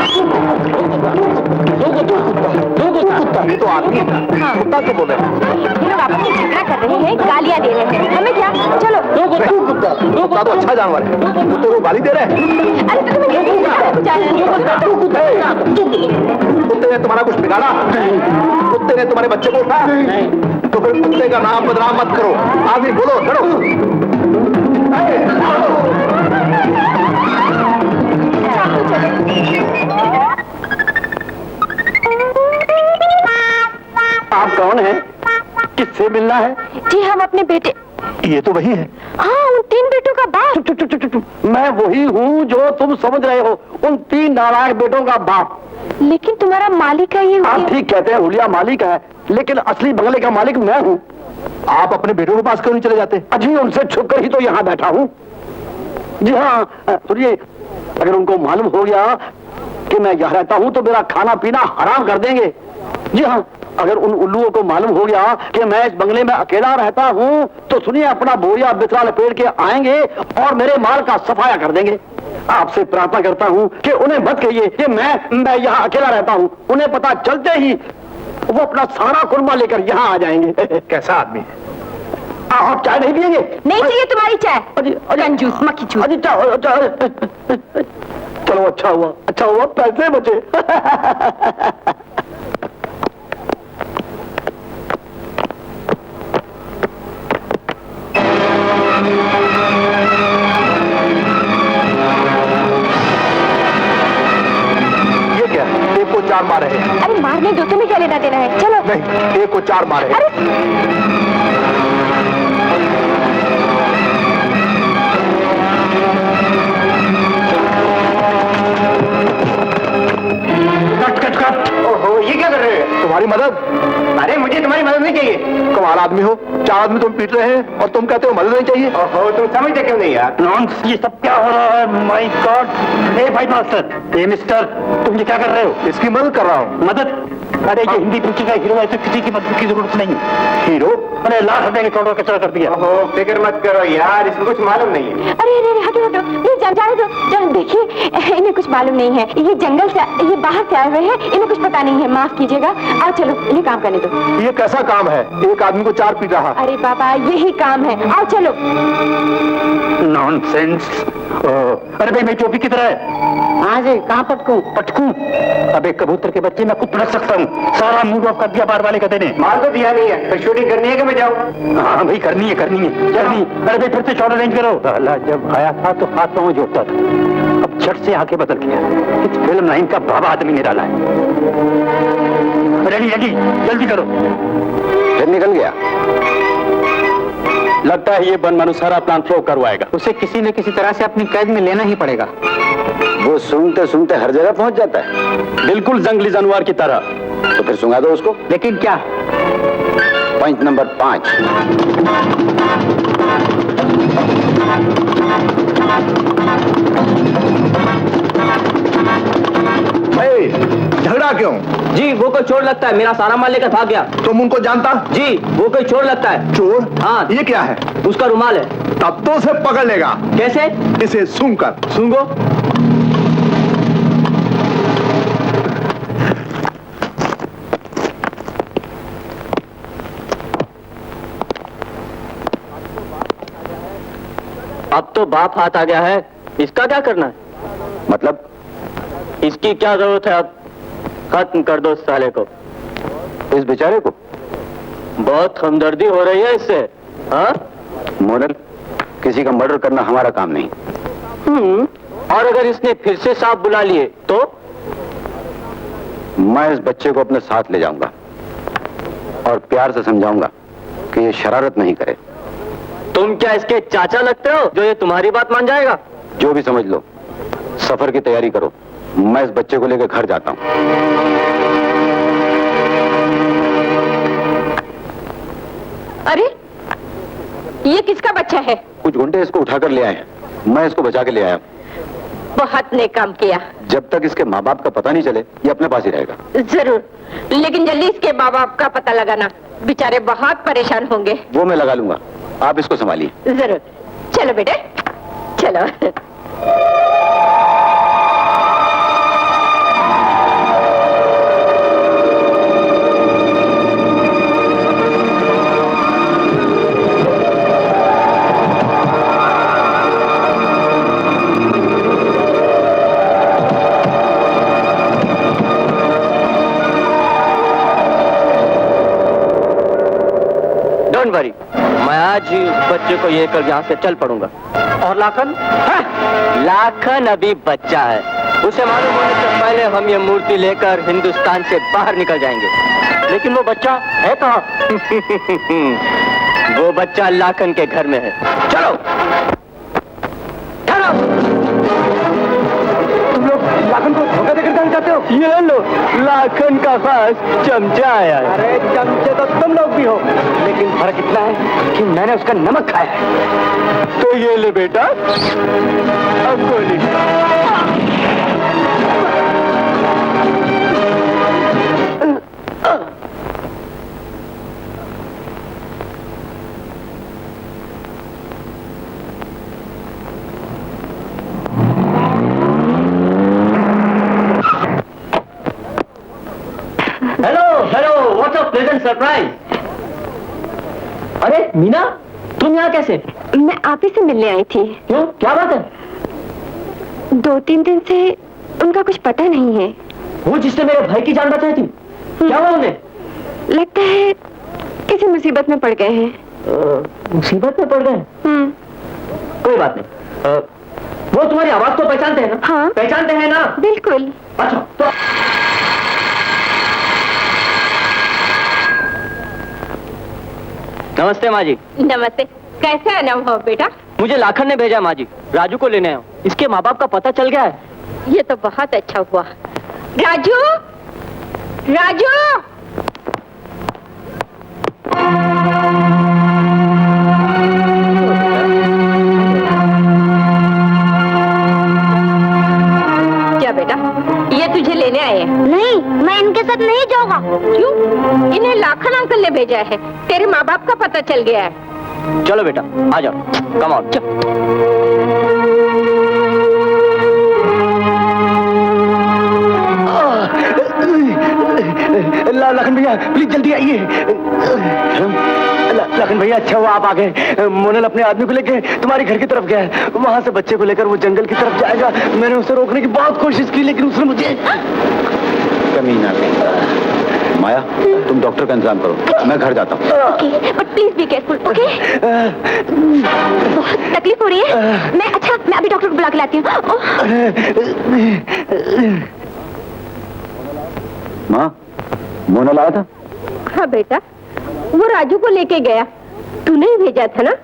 ये तो आदमी है, कुत्ता क्यों बोले? ये लोग आपस में झगड़ा कर रहे हैं, गालियाँ दे रहे हैं, हमें क्या? चलो। कुत्ता तो अच्छा जानवर है, कुत्ते को गाली दे रहे हैं। अरे तो कुत्ते ने तुम्हारा कुछ बिगाड़ा? कुत्ते ने तुम्हारे बच्चे को उठाया? तो फिर कुत्ते का नाम बदनाम मत करो। आदमी बोलो, चलो। आप कौन हैं? किससे मिलना है? जी हम अपने बेटे। ये तो वही है। हाँ, उन 3 बेटों का बाप। मैं वही हूँ जो तुम समझ रहे हो, उन 3 नालायक बेटों का बाप। लेकिन तुम्हारा मालिक है ये। आप ठीक कहते हैं, हुलिया मालिक है, लेकिन असली बंगले का मालिक मैं हूँ। आप अपने बेटों के पास क्यों नहीं चले जाते? अजी उनसे छुप कर ही तो यहाँ बैठा हूँ। जी हाँ, सुनिए, अगर उनको मालूम हो गया कि मैं यहाँ रहता हूँ तो मेरा खाना पीना हराम कर देंगे। जी हाँ, अगर उन उल्लुओं को मालूम हो गया कि मैं इस बंगले में अकेला रहता हूँ तो सुनिए, अपना बोरिया बिस्तरा लपेट के आएंगे और मेरे माल का सफाया कर देंगे। आपसे प्रार्थना करता हूँ कि उन्हें मत कहिए कि मैं यहाँ अकेला रहता हूँ। उन्हें पता चलते ही वो अपना सारा कुर्मा लेकर यहाँ आ जाएंगे। कैसा आदमी है? आप चाय नहीं पिएंगे? नहीं चाहिए तुम्हारी चाय। कंजूस, मक्खी चूस। चलो, अच्छा हुआ पैसे बचे। ये क्या? एक को 4 मारे हैं। अरे मारने दो, तुम्हें क्या लेना देना है? चलो। नहीं, एक को 4 मारे हैं। ओहो, ये क्या कर रहे हैं? तुम्हारी मदद? अरे मुझे तुम्हारी मदद नहीं चाहिए। कमाल आदमी हो, 4 आदमी तुम पीट रहे हैं और तुम कहते हो मदद नहीं चाहिए। ओहो, तुम समझते क्यों नहीं यार? नॉन्स, ये सब क्या हो रहा है? My God! ए भाई मास्टर, ए मिस्टर, तुम ये क्या कर रहे हो? इसकी मदद कर रहा हूँ। मदद? अरे ये हिंदी पिक्चर का हीरो है तो किसी की मदद की जरूरत नहीं। हीरो? अरे लाख रुपए के टोटो कचरा कर दिया। ओहो, फिक्र मत करो यार, इसको कुछ मालूम नहीं है। अरे अरे हटो हटो, ये जाने दो। जब देखिए, इन्हें कुछ मालूम नहीं है, ये जंगल से, ये बाहर से आए हुए हैं, इन्हें कुछ पता नहीं है, माफ कीजिएगा। आओ चलो, इन्हें काम करने दो। ये कैसा काम है? एक आदमी को 4 पीट रहा। अरे बाबा, यही काम है, आओ चलो। नॉनसेंस। अरे भाई, मैं चोपी की तरह है। हाँ जी, कहाँ पटकूं? अब एक कबूतर के बच्चे मैं कुछ रख सकता हूँ। सारा मूड ऑफ कर दिया बार वाले कहते ने। माल तो दिया नहीं है, तो शूटिंग करनी है कि मैं जाऊँ? हाँ भाई, करनी है। अरे भाई, फिर से शॉट अरेंज करो। साला जब आया था तो हाथ पाँव जोड़ता था, अब झट से आके बदल गया। इस फिल्म लाइन का बाबा आदमी ने डाला है। रेडी, जल्दी करो। निकल गया। लगता है ये बनमानु सारा प्लान फ्लो करवाएगा। उसे किसी न किसी तरह से अपनी कैद में लेना ही पड़ेगा। वो सूंघते सूंघते हर जगह पहुंच जाता है, बिल्कुल जंगली जानवर की तरह। तो फिर सूंघा दो उसको। लेकिन क्या? Point number 5। झगड़ा क्यों? जी, वो कोई चोर लगता है, मेरा सारा माल लेकर भाग गया। तुम उनको जानता? जी, वो कोई चोर लगता है। चोर? हाँ। ये क्या है? उसका रुमाल है। तब तो उसे पकड़ लेगा। कैसे? इसे सूंघकर। सूंघो। अब तो बाप हाथ आ गया है, इसका क्या करना है? मतलब? इसकी क्या जरूरत है? अब खत्म कर दो इस साले को। इस बेचारे को? बहुत हमदर्दी हो रही है इससे। हाँ? मोरल, किसी का मर्डर करना हमारा काम नहीं। और अगर इसने फिर से सांप बुला लिए तो? मैं इस बच्चे को अपने साथ ले जाऊंगा और प्यार से समझाऊंगा कि ये शरारत नहीं करे। तुम क्या इसके चाचा लगते हो जो ये तुम्हारी बात मान जाएगा? जो भी समझ लो। सफर की तैयारी करो, मैं इस बच्चे को लेकर घर जाता हूँ। अरे ये किसका बच्चा है? कुछ गुंडे इसको उठाकर ले आए हैं, मैं इसको बचा के ले आया। बहुत नेक काम किया। जब तक इसके माँ बाप का पता नहीं चले ये अपने पास ही रहेगा। जरूर, लेकिन जल्दी इसके माँ बाप का पता लगाना, बेचारे बहुत परेशान होंगे। वो मैं लगा लूंगा, आप इसको संभालिए। जरूर, चलो बेटे चलो। डोंट वरी, मैं आज ही बच्चे को ये कर यहाँ से चल पड़ूंगा। और लाखन? लाखन अभी बच्चा है, उसे मालूम होने से पहले हम ये मूर्ति लेकर हिंदुस्तान से बाहर निकल जाएंगे। लेकिन वो बच्चा है कहाँ? वो बच्चा लाखन के घर में है। चलो तुम लोग लाखन को धोखा देकर जाना चाहते हो? ये लो, लाखन का खास चमचा आया है। अरे चमचे तो तुम लोग भी हो, लेकिन फर्क इतना है कि मैंने उसका नमक खाया है। तो ये ले बेटा, अब गोली। Pleasant surprise. अरे मीना, तुम यहाँ कैसे? मैं आप ही से मिलने आई थी। क्यों, क्या बात है? 2-3 दिन से उनका कुछ पता नहीं है। वो जिसने मेरे भाई की जान बचाई थी, क्या हुआ उन्हें? लगता है किसी मुसीबत में पड़ गए हैं। मुसीबत में पड़ गए? कोई बात नहीं। वो तुम्हारी आवाज तो पहचानते हैं ना? हाँ। पहचानते हैं ना? बिल्कुल। अच्छा तो नमस्ते माँ जी। नमस्ते, कैसे आना हुआ बेटा? मुझे लाखन ने भेजा माँ जी, राजू को लेने आया। इसके माँ बाप का पता चल गया है। ये तो बहुत अच्छा हुआ। राजू, राजू! क्या बेटा, ये तुझे लेने आए हैं? नहीं, मैं इनके साथ नहीं जाऊंगा। क्यों? इन्हें लाखन अंकल ने भेजा है, तेरे माँ बाप का पता चल गया है। चलो बेटा, आ जाओ, कम ऑन। लखन भैया प्लीज जल्दी आइए। लखन भैया अच्छा हुआ आप आ गए। मोनल अपने आदमी को लेके तुम्हारे घर की तरफ गया है, वहां से बच्चे को लेकर वो जंगल की तरफ जाएगा। मैंने उसे रोकने की बहुत कोशिश की, लेकिन उसने मुझे कमीना। माया, तुम डॉक्टर का इंतजाम करो, मैं घर जाता हूँ। Okay, but please be careful, okay? बहुत तकलीफ हो रही है। मैं अभी डॉक्टर को बुला के लाती हूँ। माँ, मोनल आया था? हाँ बेटा, वो राजू को लेके गया। तूने ही भेजा था ना?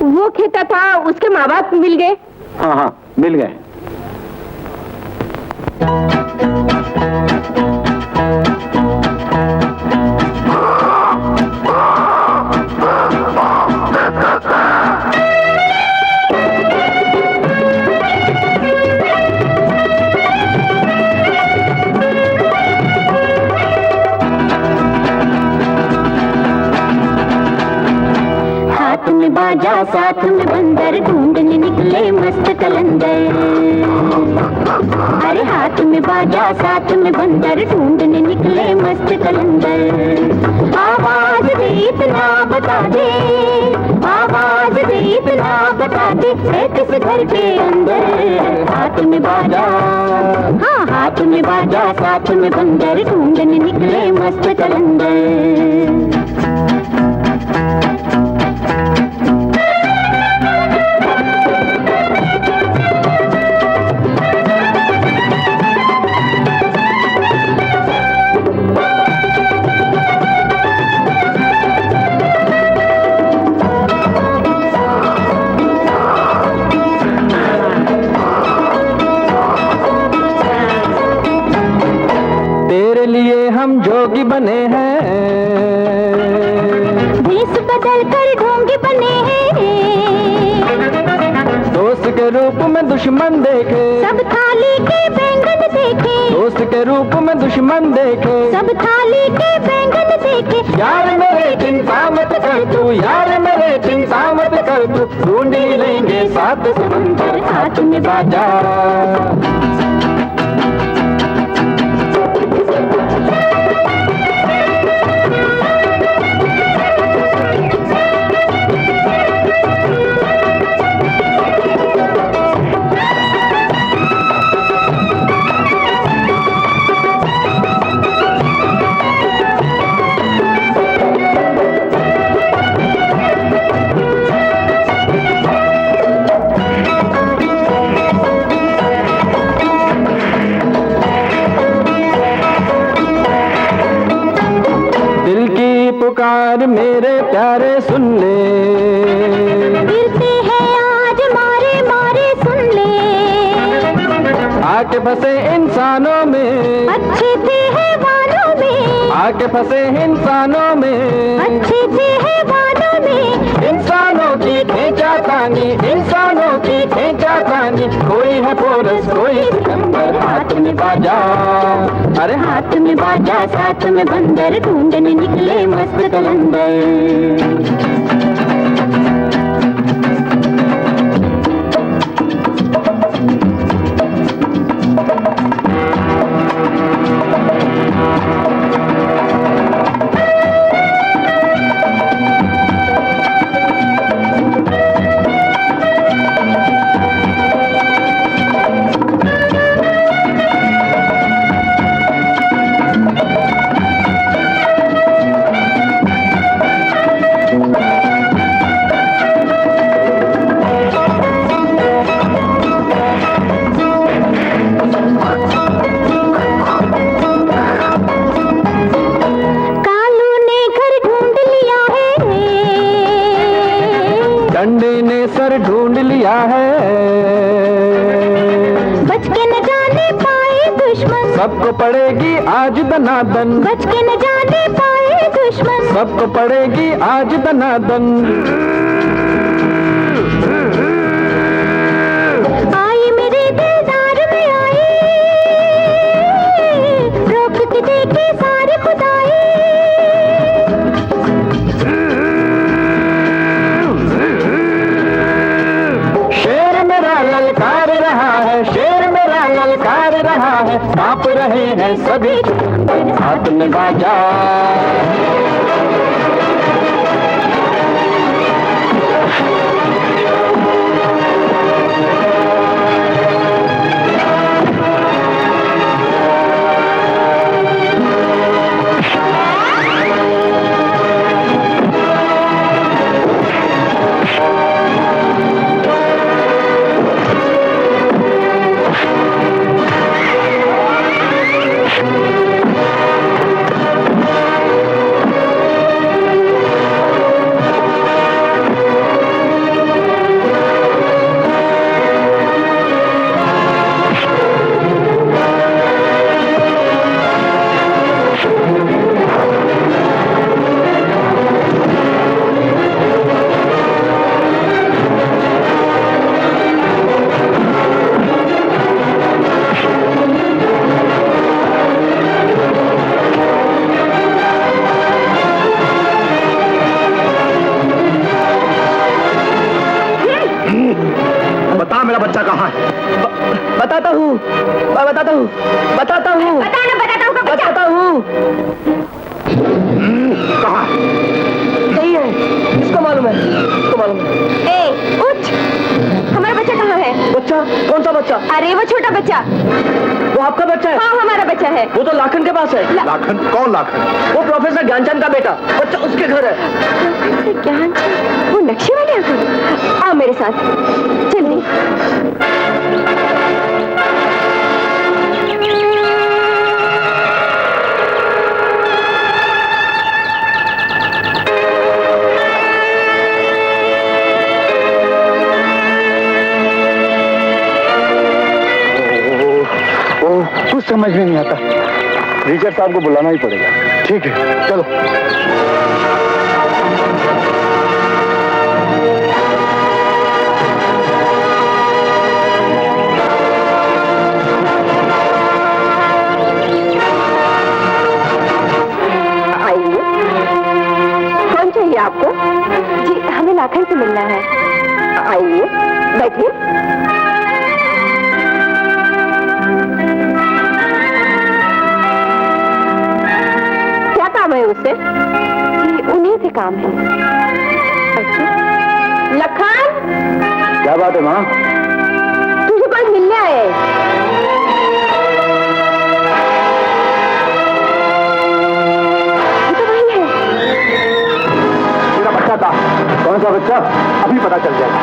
वो कहता था उसके माँ बाप मिल गए। हाँ हाँ, मिल गए। बाजा साथ में बंदर ढूंढने निकले मस्त कलंदर। अरे हाथ में बाजा साथ में बंदर ढूंढने निकले मस्त कलंदर। आवाज दे इतना बता दे, आवाज दे इतना बता दे, है किस घर के अंदर। हाथ में बाजा, हाँ हाथ में बाजा साथ में बंदर ढूंढने निकले मस्त कलंदर। जोगी बने हैं, भेष बदल कर ढोंगी बने हैं, दोस्त के रूप में दुश्मन देखे, सब थाली के बैंगन देखे, दोस्त के रूप में दुश्मन देखे, सब थाली के बैंगन देखे। यार मेरे चिंता मत कर तू, यार मेरे चिंता मत कर तू, ढूंढ ही लेंगे सात समंदर हाथ में बाजा। पुकार मेरे प्यारे सुन ले, गिरते हैं आज मारे मारे सुन ले, आके फंसे इंसानों में, अच्छे थे हैवानों में, आके फंसे इंसानों में, अच्छे थे हैवानों में, इंसानों की खींचा तानी, इंसानों की खींचा तानी, कोई है पोरस कोई सितंबर हाथ में बाजा, अरे हाथ में बाजा साथ में बंदर, ढूंढने निकले मस्त कलंदर। डंडे ने सर ढूंढ लिया है, बच के न जाने पाए दुश्मन, सबको पड़ेगी आज दनादन, बच के न जाने पाए दुश्मन, सबको पड़ेगी आज दनादन। आई मेरे दिलदार में आई, रोक के देखे सारे खुदाई, ललकार रहा है, शेर मेरा ललकार रहा है, कांप रहे हैं सभी हाथ में बाजा। मेरा बच्चा कहाँ है? बताता हूँ, मैं बताता हूँ, बताता हूँ, बताता हूँ। कहाँ? नहीं है, किसको मालूम है? किसको मालूम है? ए, उठ! हमारा बच्चा कहाँ है? बच्चा? कौन सा बच्चा? अरे वो छोटा बच्चा। वो आपका बच्चा है? हाँ, हमारा बच्चा है। वो तो लाखन के पास है। लाखन? कौन लाखन? वो प्रोफेसर ज्ञानचंद का बेटा, बच्चा उसके घर है। प्रोफेसर ज्ञानचंद? वो नक्शे वाले अंकल? आओ मेरे साथ, चलिए। कुछ समझ में नहीं आता। रिचर्ड साहब को बुलाना ही पड़ेगा। ठीक है, चलो। आइए। कौन चाहिए आपको? जी, हमें लाखन से मिलना है। आइए, बैठिए। क्या काम है उससे? जी, उन्हीं से काम है। अच्छा, लखन, क्या बात है माँ? तुझे कोई मिलने आए। कौन सा बच्चा? अभी पता चल जाएगा।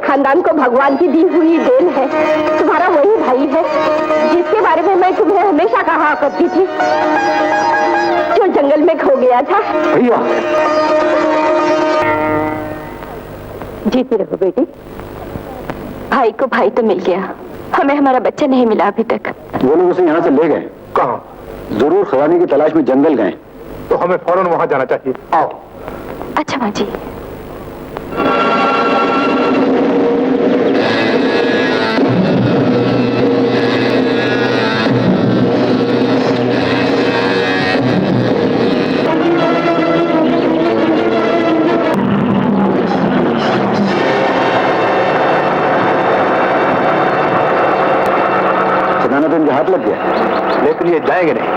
खानदान को भगवान की दी हुई देन है। तुम्हारा वही भाई है जिसके बारे में मैं तुम्हें हमेशा कहा करती थी, जो जंगल में खो गया था। भैया, जीती रहो बेटी। भाई को भाई तो मिल गया, हमें हमारा बच्चा नहीं मिला अभी तक। वो लोग उसे यहाँ से ले गए। कहाँ? जरूर खजाने की तलाश में जंगल गए। तो हमें फौरन वहां जाना चाहिए। आओ। अच्छा माँ जी। तो इनके हाथ लग गया, लेकिन ये जाएंगे नहीं।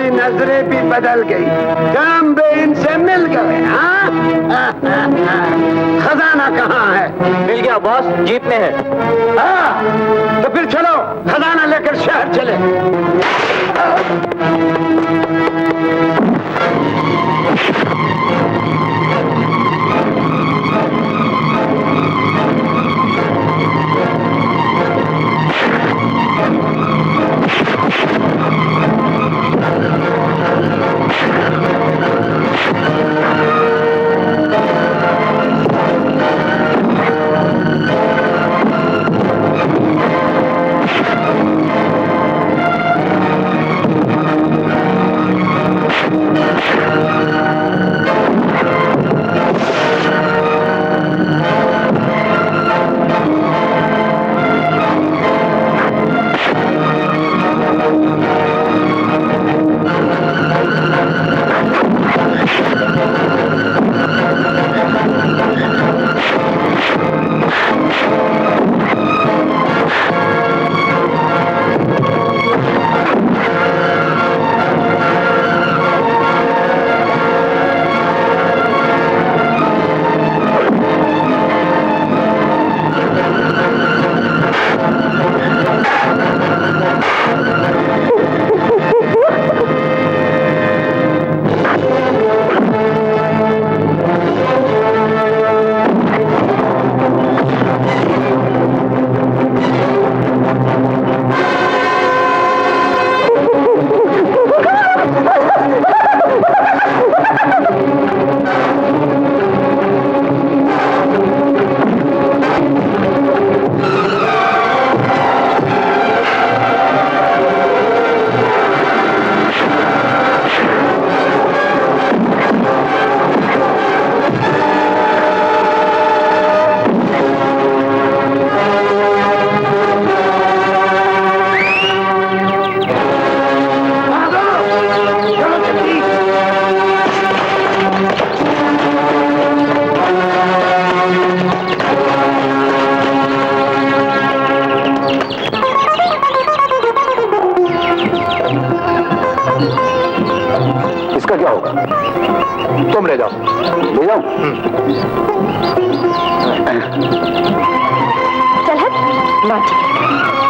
नजरें भी बदल गई। काम मिल गए हाँ? खजाना कहाँ है? मिल गया बॉस, जीप में है। हाँ, तो फिर चलो खजाना लेकर शहर चले। इसका क्या होगा? तुम ले जाओ। ले जाओ। चल हट, लौट।